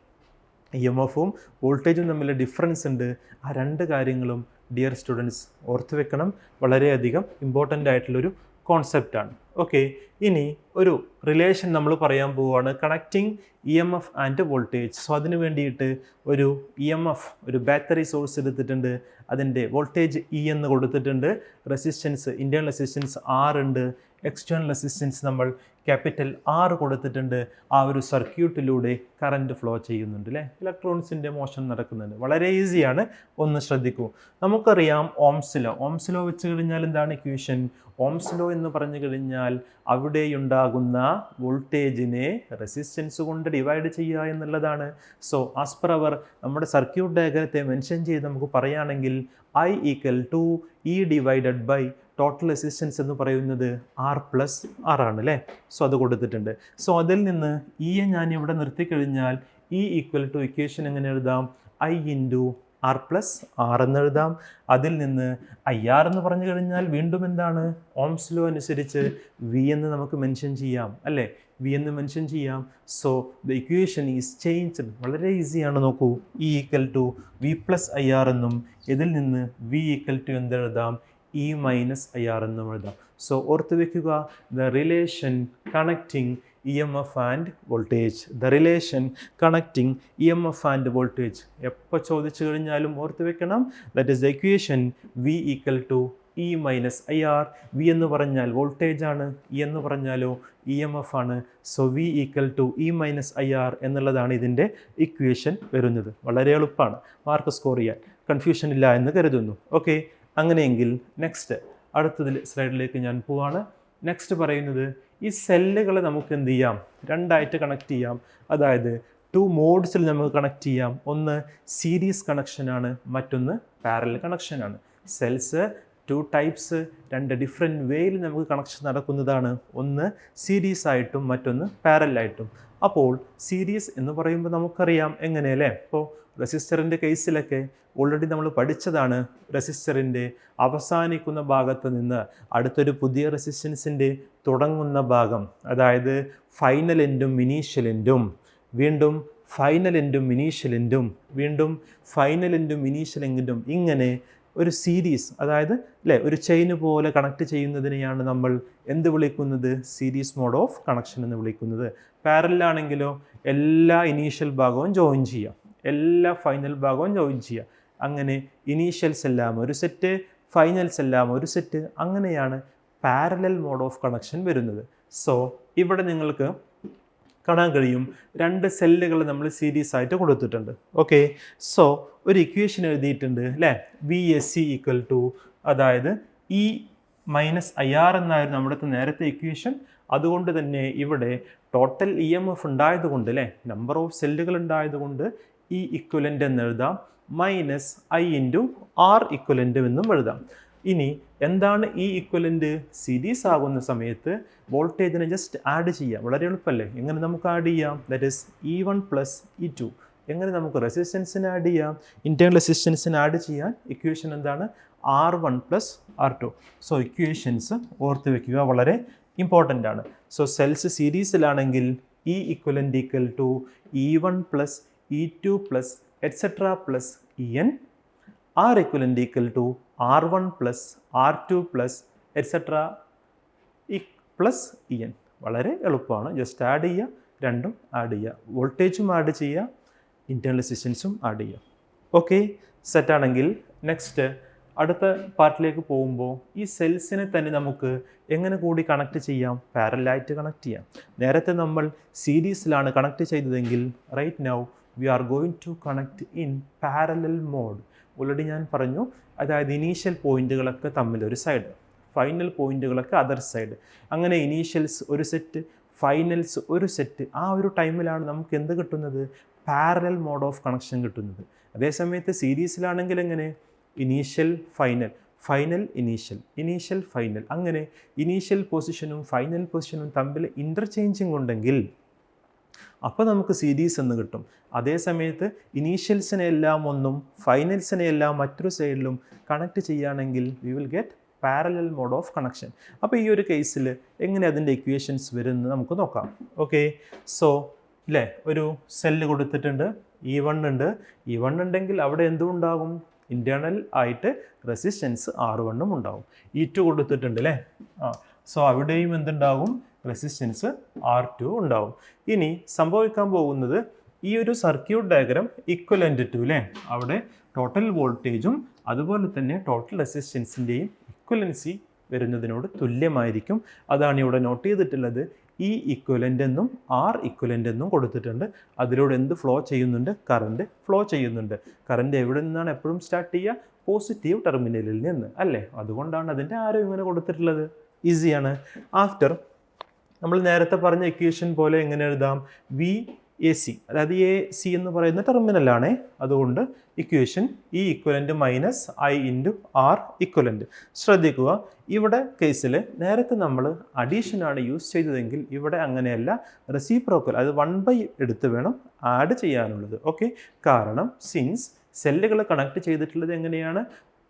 EMFും വോൾട്ടേജും തമ്മിൽ ഡിഫറൻസ് ഉണ്ട്. ആ രണ്ട് കാര്യങ്ങളും ഡിയർ സ്റ്റുഡൻസ് ഓർത്ത് വെക്കണം. വളരെയധികം ഇമ്പോർട്ടൻ്റ് ആയിട്ടുള്ളൊരു കോൺസെപ്റ്റാണ്. ഓക്കെ, ഇനി ഒരു റിലേഷൻ നമ്മൾ പറയാൻ പോവുകയാണ്, connecting EMF and voltage. So അതിന് വേണ്ടിയിട്ട് ഒരു EMF ഒരു ബാറ്ററി സോഴ്സ് എടുത്തിട്ടുണ്ട്, അതിൻ്റെ വോൾട്ടേജ് E എന്ന് കൊടുത്തിട്ടുണ്ട്, റെസിസ്റ്റൻസ് ഇൻറ്റേർണൽ റെസിസ്റ്റൻസ് R ഉണ്ട്, എക്സ്റ്റേണൽ റെസിസ്റ്റൻസ് നമ്മൾ ക്യാപിറ്റൽ R കൊടുത്തിട്ടുണ്ട്. ആ ഒരു സർക്യൂട്ടിലൂടെ കറൻറ്റ് ഫ്ലോ ചെയ്യുന്നുണ്ട് അല്ലേ, ഇലക്ട്രോൺസിൻ്റെ മോഷൻ നടക്കുന്നുണ്ട്. വളരെ ഈസിയാണ്, ഒന്ന് ശ്രദ്ധിക്കൂ. നമുക്കറിയാം ഓംസ് ലോ വെച്ച് കഴിഞ്ഞാൽ എന്താണ് ഇക്വേഷൻ, ഓംസ് ലോ എന്ന് പറഞ്ഞു കഴിഞ്ഞാൽ അവിടെയുണ്ടാകുന്ന വോൾട്ടേജിനെ റെസിസ്റ്റൻസ് കൊണ്ട് ഡിവൈഡ് ചെയ്യുക എന്നുള്ളതാണ്. സോ ആസ് പെർ അവർ നമ്മുടെ സർക്യൂട്ട് ഡയഗ്രത്തെ മെൻഷൻ ചെയ്ത് നമുക്ക് പറയുകയാണെങ്കിൽ I = E divided by total resistance എന്ന് പറയുന്നത് R+R ആണ് അല്ലേ. സോ അത് കൊടുത്തിട്ടുണ്ട്. സോ അതിൽ നിന്ന് E ഞാൻ ഇവിടെ നിർത്തിക്കഴിഞ്ഞാൽ E = ഇക്വേഷൻ എങ്ങനെ എഴുതാം, I × ആർ പ്ലസ് ആർ എന്നെഴുതാം. അതിൽ നിന്ന് ഐ ആർ എന്ന് പറഞ്ഞു കഴിഞ്ഞാൽ വീണ്ടും എന്താണ്, ഓംസ് ലോ അനുസരിച്ച് വി എന്ന് നമുക്ക് മെൻഷൻ ചെയ്യാം അല്ലേ, വി എന്ന് മെൻഷൻ ചെയ്യാം. So the equation is changed. വളരെ ഈസിയാണ്. നോക്കൂ, E equal to V plus I R എന്നും ഇതിൽ നിന്ന് വി ഈക്വൽ ടു എന്തെഴുതാം, ഇ മൈനസ് ഐ ആർ എന്നും എഴുതാം. സോ ഓർത്ത് വയ്ക്കുക, the relation connecting EMF and voltage. The relation connecting EMF and voltage എപ്പോൾ ചോദിച്ചു കഴിഞ്ഞാലും ഓർത്ത് വെക്കണം, that is the equation V equal to E minus I R. V എന്ന് പറഞ്ഞാൽ വോൾട്ടേജ് ആണ്, ഇ എന്ന് പറഞ്ഞാലോ EMF ആണ്. So V equal to E minus I R എന്നുള്ളതാണ് ഇതിൻ്റെ ഇക്വേഷൻ വരുന്നത്. വളരെ എളുപ്പമാണ്, മാർക്ക് സ്കോർ ചെയ്യാൻ കൺഫ്യൂഷൻ ഇല്ല എന്ന് കരുതുന്നു. ഓക്കെ, അങ്ങനെയെങ്കിൽ നെക്സ്റ്റ് അടുത്തതിൽ സ്ലൈഡിലേക്ക് ഞാൻ പോവാണ്. നെക്സ്റ്റ് പറയുന്നത്, ഈ സെല്ലുകളെ നമുക്ക് എന്ത് ചെയ്യാം, രണ്ടായിട്ട് കണക്ട് ചെയ്യാം. അതായത് 2 മോഡ്സിൽ നമുക്ക് കണക്ട് ചെയ്യാം. ഒന്ന് സീരീസ് കണക്ഷനാണ്, മറ്റൊന്ന് പാരലൽ കണക്ഷനാണ്. സെൽസ് 2 ടൈപ്സ്, 2 ഡിഫറെൻറ്റ് വേയിൽ നമുക്ക് കണക്ഷൻ നടക്കുന്നതാണ്. ഒന്ന് സീരീസ് ആയിട്ടും മറ്റൊന്ന് പാരലായിട്ടും. അപ്പോൾ സീരീസ് എന്ന് പറയുമ്പോൾ നമുക്കറിയാം എങ്ങനെയല്ലേ, ഇപ്പോൾ റെസിസ്റ്ററിൻ്റെ കേസിലൊക്കെ ഓൾറെഡി നമ്മൾ പഠിച്ചതാണ്. റെസിസ്റ്ററിൻ്റെ അവസാനിക്കുന്ന ഭാഗത്ത് നിന്ന് അടുത്തൊരു പുതിയ റെസിസ്റ്റൻസിൻ്റെ തുടങ്ങുന്ന ഭാഗം, അതായത് ഫൈനൽ എൻഡും ഇനീഷ്യൽ എൻഡും, വീണ്ടും ഫൈനൽ എൻഡും ഇനീഷ്യൽ എൻഡും, വീണ്ടും ഫൈനൽ എൻഡും ഇനീഷ്യൽ എൻഡും, ഇങ്ങനെ ഒരു സീരീസ്, അതായത് അല്ലേ ഒരു ചെയിന് പോലെ കണക്ട് ചെയ്യുന്നതിനെയാണ് നമ്മൾ എന്ത് വിളിക്കുന്നത്, സീരീസ് മോഡ് ഓഫ് കണക്ഷൻ എന്ന് വിളിക്കുന്നത്. പാരലാണെങ്കിലോ എല്ലാ ഇനീഷ്യൽ ഭാഗവും ജോയിൻ ചെയ്യാം, എല്ലാ ഫൈനൽ ഭാഗവും ജോയിൻ ചെയ്യാം. അങ്ങനെ ഇനീഷ്യൽസ് എല്ലാം ഒരു സെറ്റ്, ഫൈനൽസ് എല്ലാം ഒരു സെറ്റ്, അങ്ങനെയാണ് പാരലൽ മോഡ് ഓഫ് കണക്ഷൻ വരുന്നത്. സോ ഇവിടെ നിങ്ങൾക്ക് കാണാൻ കഴിയും, 2 സെല്ലുകൾ നമ്മൾ സീരീസ് ആയിട്ട് കൊടുത്തിട്ടുണ്ട്. ഓക്കെ, സോ ഒരു ഇക്വേഷൻ എഴുതിയിട്ടുണ്ട് അല്ലേ, V S C equal to, അതായത് ഇ മൈനസ് ഐ ആർ എന്നായിരുന്നു നമ്മുടെ നേരത്തെ ഇക്വേഷൻ. അതുകൊണ്ട് തന്നെ ഇവിടെ ടോട്ടൽ EMF ഉണ്ടായതുകൊണ്ട് അല്ലേ, നമ്പർ ഓഫ് സെല്ലുകൾ ഉണ്ടായതുകൊണ്ട് ഇ ഇക്വലൻ്റ് എന്ന് എഴുതാം, minus I into R equivalent എന്നും എഴുതാം. ഇനി എന്താണ് ഈ ഇക്വലൻ്റ്, സീരീസ് ആകുന്ന സമയത്ത് വോൾട്ടേജിനെ ജസ്റ്റ് ആഡ് ചെയ്യാം. വളരെ എളുപ്പമല്ലേ, എങ്ങനെ നമുക്ക് ആഡ് ചെയ്യാം, that is E1 plus E2. എങ്ങനെ നമുക്ക് റെസിസ്റ്റൻസിന് ആഡ് ചെയ്യാം, ഇൻറ്റേർണൽ റെസിസ്റ്റൻസിന് ആഡ് ചെയ്യാൻ ഇക്വേഷൻ എന്താണ്, R1 plus R2. So equations ഓർത്ത് വയ്ക്കുക, വളരെ ഇമ്പോർട്ടൻ്റ് ആണ്. സോ സെൽസ് സീരീസിലാണെങ്കിൽ E equivalent equal to E1 plus E2 plus etcetera plus EN. R equivalent equal to R1 plus R2 plus etc. Plus EN. വളരെ എളുപ്പമാണ്, just add ചെയ്യുക, രണ്ടും add ചെയ്യുക, വോൾട്ടേജും ആഡ് ചെയ്യുക, ഇൻറ്റേർണൽ റെസിസ്റ്റൻസും ആഡ് ചെയ്യുക. ഓക്കെ, സെറ്റാണെങ്കിൽ നെക്സ്റ്റ് അടുത്ത പാർട്ടിലേക്ക് പോകുമ്പോൾ ഈ സെൽസിനെ തന്നെ നമുക്ക് എങ്ങനെ കൂടി കണക്ട് ചെയ്യാം, പാരലായിട്ട് കണക്ട് ചെയ്യാം. നേരത്തെ നമ്മൾ സീരീസിലാണ് കണക്ട് ചെയ്തതെങ്കിൽ right now we are going to connect in parallel mode. Already ഞാൻ പറഞ്ഞു, അതായത് ഇനീഷ്യൽ പോയിന്റുകളൊക്കെ തമ്മിൽ ഒരു സൈഡ്, ഫൈനൽ പോയിന്റുകളൊക്കെ അതർ സൈഡ്. അങ്ങനെ ഇനീഷ്യൽസ് ഒരു സെറ്റ്, ഫൈനൽസ് ഒരു സെറ്റ്. ആ ഒരു ടൈമിലാണ് നമുക്ക് എന്ത് കിട്ടുന്നത്, പാരലൽ മോഡ് ഓഫ് കണക്ഷൻ കിട്ടുന്നത്. അതേസമയത്ത് സീരീസിലാണെങ്കിൽ എങ്ങനെ, initial final, final initial, initial final, അങ്ങനെ ഇനീഷ്യൽ പൊസിഷനും ഫൈനൽ പൊസിഷനും തമ്മിൽ ഇൻ്റർചേഞ്ചിങ് ഉണ്ടെങ്കിൽ അപ്പോൾ നമുക്ക് സീരീസ് എന്ന് കിട്ടും. അതേസമയത്ത് ഇനീഷ്യൽസിനെ എല്ലാം ഒന്നും ഫൈനൽസിനെ എല്ലാം മറ്റൊരു സൈഡിലും കണക്ട് ചെയ്യുകയാണെങ്കിൽ we will get parallel mode of connection. അപ്പോൾ ഈ ഒരു കേസിൽ എങ്ങനെ അതിൻ്റെ ഇക്വേഷൻസ് വരുന്നത് നമുക്ക് നോക്കാം. ഓക്കെ, സോ അല്ലേ ഒരു സെല്ല് കൊടുത്തിട്ടുണ്ട്, E1 ഉണ്ട്. E1 ഉണ്ടെങ്കിൽ അവിടെ എന്തും ഉണ്ടാകും, ഇൻറ്റേർണൽ ആയിട്ട് റെസിസ്റ്റൻസ് R1 ഉണ്ടാകും. E2 കൊടുത്തിട്ടുണ്ട് അല്ലേ, സോ അവിടെയും എന്തുണ്ടാകും, റെസിസ്റ്റൻസ് R2 ഉണ്ടാവും. ഇനി സംഭവിക്കാൻ പോകുന്നത്, ഈ ഒരു സർക്യൂട്ട് ഡയഗ്രാം ഇക്വലൻ്റ് ടു അല്ലേ, അവിടെ ടോട്ടൽ വോൾട്ടേജും അതുപോലെ തന്നെ ടോട്ടൽ റെസിസ്റ്റൻസിൻ്റെയും ഇക്വലൻസി വരുന്നതിനോട് തുല്യമായിരിക്കും. അതാണ് ഇവിടെ നോട്ട് ചെയ്തിട്ടുള്ളത്. ഇ ഇക്വലൻ്റ് എന്നും ആർ ഇക്വലൻ്റ് എന്നും കൊടുത്തിട്ടുണ്ട്. അതിലൂടെ എന്ത് ഫ്ലോ ചെയ്യുന്നുണ്ട്, കറണ്ട് ഫ്ലോ ചെയ്യുന്നുണ്ട്. കറണ്ട് എവിടെ നിന്നാണ് എപ്പോഴും സ്റ്റാർട്ട് ചെയ്യുക, പോസിറ്റീവ് ടെർമിനലിൽ നിന്ന് അല്ലേ. അതുകൊണ്ടാണ് അതിൻ്റെ ആരോ ഇങ്ങനെ കൊടുത്തിട്ടുള്ളത്. ഈസിയാണ്. ആഫ്റ്റർ നമ്മൾ നേരത്തെ പറഞ്ഞ ഇക്വേഷൻ പോലെ എങ്ങനെ എഴുതാം, വി എ സി, അതായത് എ സി എന്ന് പറയുന്ന ടെർമിനലാണേ. അതുകൊണ്ട് equation E equivalent minus I into R equivalent. ശ്രദ്ധിക്കുക, ഇവിടെ കേസിൽ നേരത്തെ നമ്മൾ അഡീഷനാണ് യൂസ് ചെയ്തതെങ്കിൽ ഇവിടെ അങ്ങനെയല്ല, റെസിപ്രോക്കൽ, അത് 1/, എടുത്ത് വേണം ആഡ് ചെയ്യാനുള്ളത്. ഓക്കെ, കാരണം സിൻസ് സെല്ലുകൾ കണക്ട് ചെയ്തിട്ടുള്ളത് എങ്ങനെയാണ്?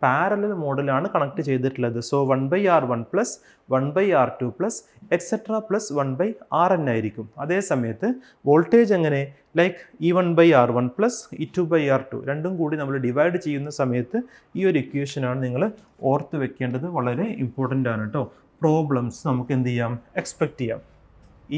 പാരലൽ മോഡലാണ് കണക്ട് ചെയ്തിട്ടുള്ളത്. So 1/R1 plus 1/R2 plus etcetera plus 1/Rn ആയിരിക്കും. അതേ സമയത്ത് വോൾട്ടേജ് എങ്ങനെ? ലൈക്ക് E1/R1 പ്ലസ് E2/R2 രണ്ടും കൂടി നമ്മൾ ഡിവൈഡ് ചെയ്യുന്ന സമയത്ത് ഈ ഒരു ഇക്വേഷനാണ് നിങ്ങൾ ഓർത്ത് വെക്കേണ്ടത്. വളരെ ഇമ്പോർട്ടൻ്റ് ആണ് കേട്ടോ. പ്രോബ്ലംസ് നമുക്ക് എന്ത് ചെയ്യാം? എക്സ്പെക്റ്റ് ചെയ്യാം.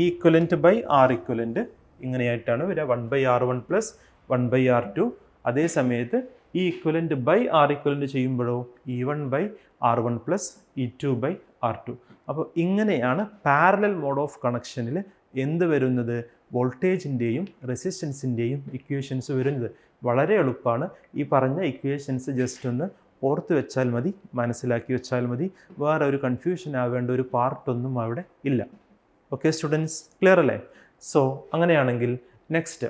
E=R=, ഇങ്ങനെയായിട്ടാണ് വരിക. 1/R1 plus 1/R2. അതേ സമയത്ത് E=R= ചെയ്യുമ്പോഴോ E1/R1 പ്ലസ് E2/R2. അപ്പോൾ ഇങ്ങനെയാണ് പാരലൽ മോഡ് ഓഫ് കണക്ഷനിൽ എന്ത് വരുന്നത്? വോൾട്ടേജിൻ്റെയും റെസിസ്റ്റൻസിൻ്റെയും ഇക്വേഷൻസ് വരുന്നത്. വളരെ എളുപ്പമാണ്. ഈ പറഞ്ഞ ഇക്വേഷൻസ് ജസ്റ്റ് ഒന്ന് ഓർത്ത് വെച്ചാൽ മതി, മനസ്സിലാക്കി വെച്ചാൽ മതി. വേറെ ഒരു കൺഫ്യൂഷൻ ആവേണ്ട ഒരു പാർട്ടൊന്നും അവിടെ ഇല്ല. ഓക്കെ സ്റ്റുഡൻസ്, ക്ലിയർ അല്ലേ? സോ അങ്ങനെയാണെങ്കിൽ നെക്സ്റ്റ്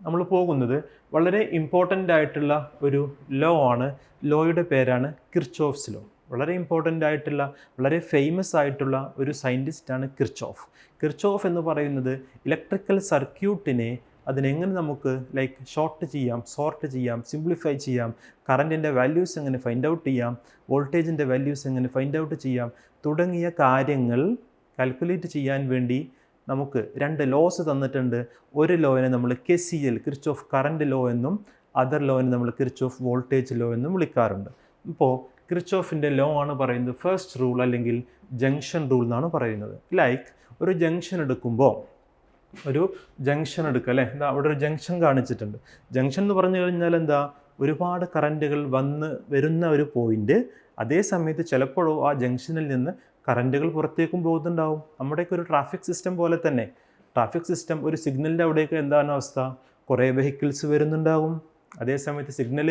നമ്മൾ പോകുന്നത് വളരെ ഇമ്പോർട്ടൻ്റ് ആയിട്ടുള്ള ഒരു ലോ ആണ്. ലോയുടെ പേരാണ് കിർച്ചോഫ്സ് ലോ. വളരെ ഇമ്പോർട്ടൻ്റ് ആയിട്ടുള്ള, വളരെ ഫേമസ് ആയിട്ടുള്ള ഒരു സയൻറ്റിസ്റ്റാണ് കിർച്ചോഫ്. കിർച്ചോഫ് എന്ന് പറയുന്നത് ഇലക്ട്രിക്കൽ സർക്യൂട്ടിനെ അതിനെങ്ങനെ നമുക്ക് ലൈക്ക് ഷോർട്ട് ചെയ്യാം, സോർട്ട് ചെയ്യാം, സിംപ്ലിഫൈ ചെയ്യാം, കറൻറ്റിൻ്റെ വാല്യൂസ് എങ്ങനെ ഫൈൻഡ് ഔട്ട് ചെയ്യാം, വോൾട്ടേജിൻ്റെ വാല്യൂസ് എങ്ങനെ ഫൈൻഡ് ഔട്ട് ചെയ്യാം തുടങ്ങിയ കാര്യങ്ങൾ കാൽക്കുലേറ്റ് ചെയ്യാൻ വേണ്ടി നമുക്ക് 2 ലോസ് തന്നിട്ടുണ്ട്. ഒരു ലോയിനെ നമ്മൾ KCL കിർച്ചോഫ് കറൻറ്റ് ലോ എന്നും അതർ ലോയിനെ നമ്മൾ കിർച്ചോഫ് വോൾട്ടേജ് ലോ എന്നും വിളിക്കാറുണ്ട്. ഇപ്പോൾ കിർച്ചോഫിൻ്റെ ലോ ആണ് പറയുന്നത് ഫസ്റ്റ് റൂൾ അല്ലെങ്കിൽ ജംഗ്ഷൻ റൂൾ എന്നാണ് പറയുന്നത്. ലൈക്ക് ഒരു ജംഗ്ഷൻ എടുക്കുമ്പോൾ, ഒരു ജംഗ്ഷൻ എടുക്കുക അല്ലേ, എന്താ അവിടെ ഒരു ജംഗ്ഷൻ കാണിച്ചിട്ടുണ്ട്. ജംഗ്ഷൻ എന്ന് പറഞ്ഞു കഴിഞ്ഞാൽ എന്താ? ഒരുപാട് കറൻറ്റുകൾ വരുന്ന ഒരു പോയിൻ്റ്. അതേ സമയത്ത് ചിലപ്പോഴോ ആ ജംഗ്ഷനിൽ നിന്ന് കറൻറ്റുകൾ പുറത്തേക്കും പോകുന്നുണ്ടാവും. നമ്മുടെയൊക്കെ ഒരു ട്രാഫിക് സിസ്റ്റം പോലെ തന്നെ. ട്രാഫിക് സിസ്റ്റം ഒരു സിഗ്നലിൻ്റെ അവിടെയൊക്കെ എന്താണ് അവസ്ഥ? കുറേ വെഹിക്കിൾസ് വരുന്നുണ്ടാവും. അതേ സമയത്ത് സിഗ്നൽ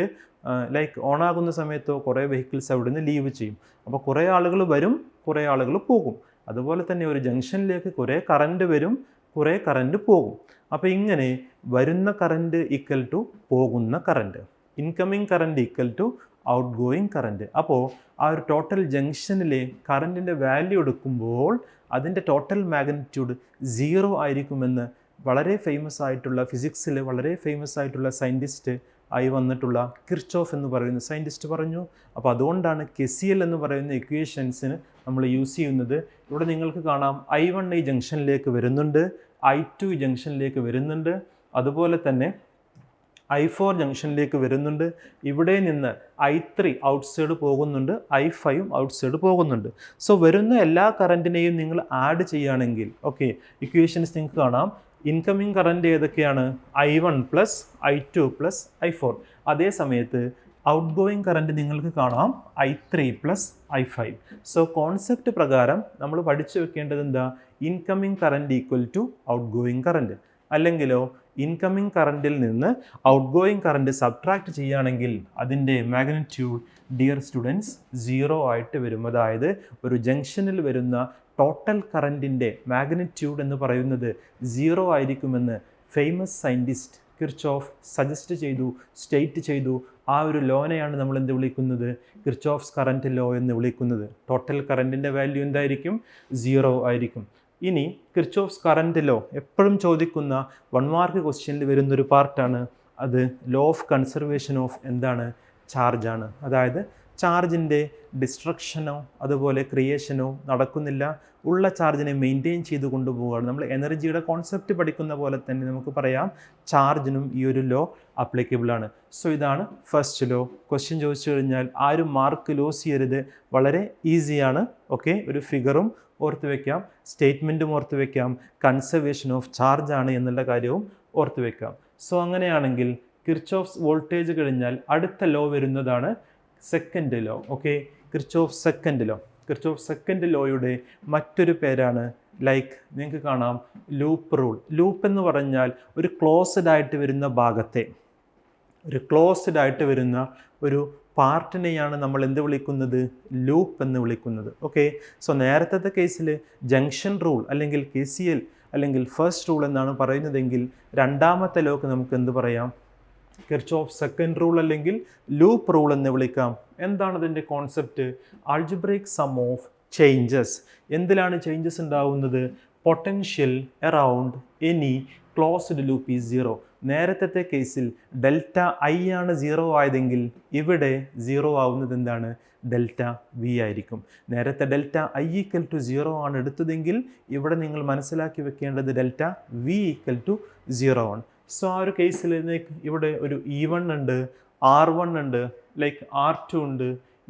ലൈക്ക് ഓൺ ആകുന്ന സമയത്തോ കുറേ വെഹിക്കിൾസ് അവിടെ നിന്ന് ലീവ് ചെയ്യും. അപ്പോൾ കുറേ ആളുകൾ വരും, കുറേ ആളുകൾ പോകും. അതുപോലെ തന്നെ ഒരു ജംഗ്ഷനിലേക്ക് കുറേ കറൻറ്റ് വരും, കുറേ കറൻറ്റ് പോകും. അപ്പോൾ ഇങ്ങനെ വരുന്ന കറൻറ്റ് ഈക്വൽ ടു പോകുന്ന current, incoming current equal to outgoing current. അപ്പോൾ ആ ഒരു ടോട്ടൽ ജംഗ്ഷനിലെ കറൻറ്റിൻ്റെ വാല്യൂ എടുക്കുമ്പോൾ അതിൻ്റെ ടോട്ടൽ മാഗ്നിറ്റ്യൂഡ് 0 ആയിരിക്കുമെന്ന് വളരെ ഫേമസ് ആയിട്ടുള്ള, ഫിസിക്സിൽ വളരെ ഫേമസ് ആയിട്ടുള്ള സയൻറ്റിസ്റ്റ് ആയി വന്നിട്ടുള്ള കിർച്ചോഫ് എന്ന് പറയുന്ന സയൻറ്റിസ്റ്റ് പറഞ്ഞു. അപ്പോൾ അതുകൊണ്ടാണ് KCL എന്ന് പറയുന്ന ഇക്വേഷൻസിന് നമ്മൾ യൂസ് ചെയ്യുന്നത്. ഇവിടെ നിങ്ങൾക്ക് കാണാം I1 ഈ ജംഗ്ഷനിലേക്ക് വരുന്നുണ്ട്, I2 ഈ ജംഗ്ഷനിലേക്ക് വരുന്നുണ്ട്, അതുപോലെ തന്നെ I4 ജംഗ്ഷനിലേക്ക് വരുന്നുണ്ട്. ഇവിടെ നിന്ന് I3 ഔട്ട്സൈഡ് പോകുന്നുണ്ട്, I5 ഔട്ട്സൈഡ് പോകുന്നുണ്ട്. സോ വരുന്ന എല്ലാ കറൻറ്റിനെയും നിങ്ങൾ ആഡ് ചെയ്യുകയാണെങ്കിൽ ഓക്കെ ഇക്വേഷൻസ് നിങ്ങൾക്ക് കാണാം. ഇൻകമിങ് കറൻറ്റ് ഏതൊക്കെയാണ്? I1 plus I2 plus I4. അതേ സമയത്ത് ഔട്ട് ഗോയിങ് കറൻറ്റ് നിങ്ങൾക്ക് കാണാം I3 plus I5. So concept പ്രകാരം നമ്മൾ പഠിച്ചു വെക്കേണ്ടത് എന്താ? Incoming current equal to outgoing current. അല്ലെങ്കിലോ ഇൻകമിങ് കറൻറ്റിൽ നിന്ന് ഔട്ട് ഗോയിങ് കറൻറ്റ് സബ്ട്രാക്ട് ചെയ്യുകയാണെങ്കിൽ അതിൻ്റെ മാഗ്നിറ്റ്യൂഡ് ഡിയർ സ്റ്റുഡൻസ് 0 ആയിട്ട് വരും. അതായത് ഒരു ജംഗ്ഷനിൽ വരുന്ന ടോട്ടൽ കറൻറ്റിൻ്റെ മാഗ്നിറ്റ്യൂഡ് എന്ന് പറയുന്നത് 0 ആയിരിക്കുമെന്ന് ഫേമസ് സയൻറ്റിസ്റ്റ് കിർച്ചോഫ് സജസ്റ്റ് ചെയ്തു, സ്റ്റേറ്റ് ചെയ്തു. ആ ഒരു ലോനെയാണ് നമ്മൾ എന്ത് വിളിക്കുന്നത്? കിർച്ചോഫ്സ് കറൻറ്റ് ലോ എന്ന് വിളിക്കുന്നത്. ടോട്ടൽ കറൻറ്റിൻ്റെ വാല്യൂ എന്തായിരിക്കും? 0 ആയിരിക്കും. ഇനി കിർച്ചോഫ്സ് കറൻറ്റ് ലോ എപ്പോഴും ചോദിക്കുന്ന 1 മാർക്ക് ക്വസ്റ്റ്യനിൽ വരുന്നൊരു പാർട്ടാണ്. അത് ലോ ഓഫ് കൺസർവേഷൻ ഓഫ് എന്താണ്? ചാർജാണ്. അതായത് ചാർജിൻ്റെ ഡിസ്ട്രക്ഷനോ അതുപോലെ ക്രിയേഷനോ നടക്കുന്നില്ല, ഉള്ള ചാർജിനെ മെയിൻറ്റെയിൻ ചെയ്ത് കൊണ്ടുപോവുകയാണ്. നമ്മൾ എനർജിയുടെ കോൺസെപ്റ്റ് പഠിക്കുന്ന പോലെ തന്നെ നമുക്ക് പറയാം ചാർജിനും ഈ ഒരു ലോ അപ്ലിക്കബിൾ ആണ്. സോ ഇതാണ് ഫസ്റ്റ് ലോ. ക്വസ്റ്റ്യൻ ചോദിച്ചു കഴിഞ്ഞാൽ ആരും മാർക്ക് ലോസ് ചെയ്യരുത്, വളരെ ഈസിയാണ്. ഓക്കെ, ഒരു ഫിഗറും ഓർത്ത് വയ്ക്കാം, സ്റ്റേറ്റ്മെൻറ്റും ഓർത്ത് വയ്ക്കാം, കൺസർവേഷൻ ഓഫ് ചാർജ് ആണ് എന്നുള്ള കാര്യവും ഓർത്ത് വയ്ക്കാം. സോ അങ്ങനെയാണെങ്കിൽ കിർച്ചോഫ്സ് വോൾട്ടേജ് കഴിഞ്ഞാൽ അടുത്ത ലോ വരുന്നതാണ് second law. Okay, Kirchhoff second law. Kirchhoff second ലോയുടെ മറ്റൊരു പേരാണ് ലൈക്ക് നിങ്ങൾക്ക് കാണാം ലൂപ്പ് റൂൾ. ലൂപ്പ് എന്ന് പറഞ്ഞാൽ ഒരു ക്ലോസ്ഡ് ആയിട്ട് വരുന്ന ഭാഗത്തെ, ഒരു ക്ലോസ്ഡ് ആയിട്ട് വരുന്ന ഒരു പാർട്ടിനെയാണ് നമ്മൾ എന്ത് വിളിക്കുന്നത്? ലൂപ്പ് എന്ന് വിളിക്കുന്നത്. ഓക്കെ, സോ നേരത്തെ കേസിൽ ജംഗ്ഷൻ റൂൾ അല്ലെങ്കിൽ KCL അല്ലെങ്കിൽ ഫസ്റ്റ് റൂൾ എന്നാണ് പറയുന്നതെങ്കിൽ രണ്ടാമത്തെ ലോക്ക് നമുക്ക് എന്ത് പറയാം? കിർച്ചോഫ് സെക്കൻഡ് റൂൾ അല്ലെങ്കിൽ ലൂപ്പ് റൂൾ എന്ന് വിളിക്കാം. എന്താണ് ഇതിൻ്റെ concept? Algebraic sum of changes. എന്തിലാണ് ചേഞ്ചസ് ഉണ്ടാവുന്നത്? Potential around any closed loop is 0. നേരത്തെ കേസിൽ ഡെൽറ്റ ഐ ആണ് 0 ആയതെങ്കിൽ ഇവിടെ 0 ആവുന്നത് എന്താണ്? ഡെൽറ്റ വി ആയിരിക്കും. നേരത്തെ ഡെൽറ്റ ഐ ഈക്വൽ ടു 0 ആണ് എടുത്തതെങ്കിൽ ഇവിടെ നിങ്ങൾ മനസ്സിലാക്കി വെക്കേണ്ടത് ഡെൽറ്റ വി ഈക്വൽ ടു 0 ആണ്. സോ ആ ഒരു കേസിൽ ഇവിടെ ഒരു E1 ഉണ്ട്, R1 ഉണ്ട്, ലൈക്ക് R2 ഉണ്ട്,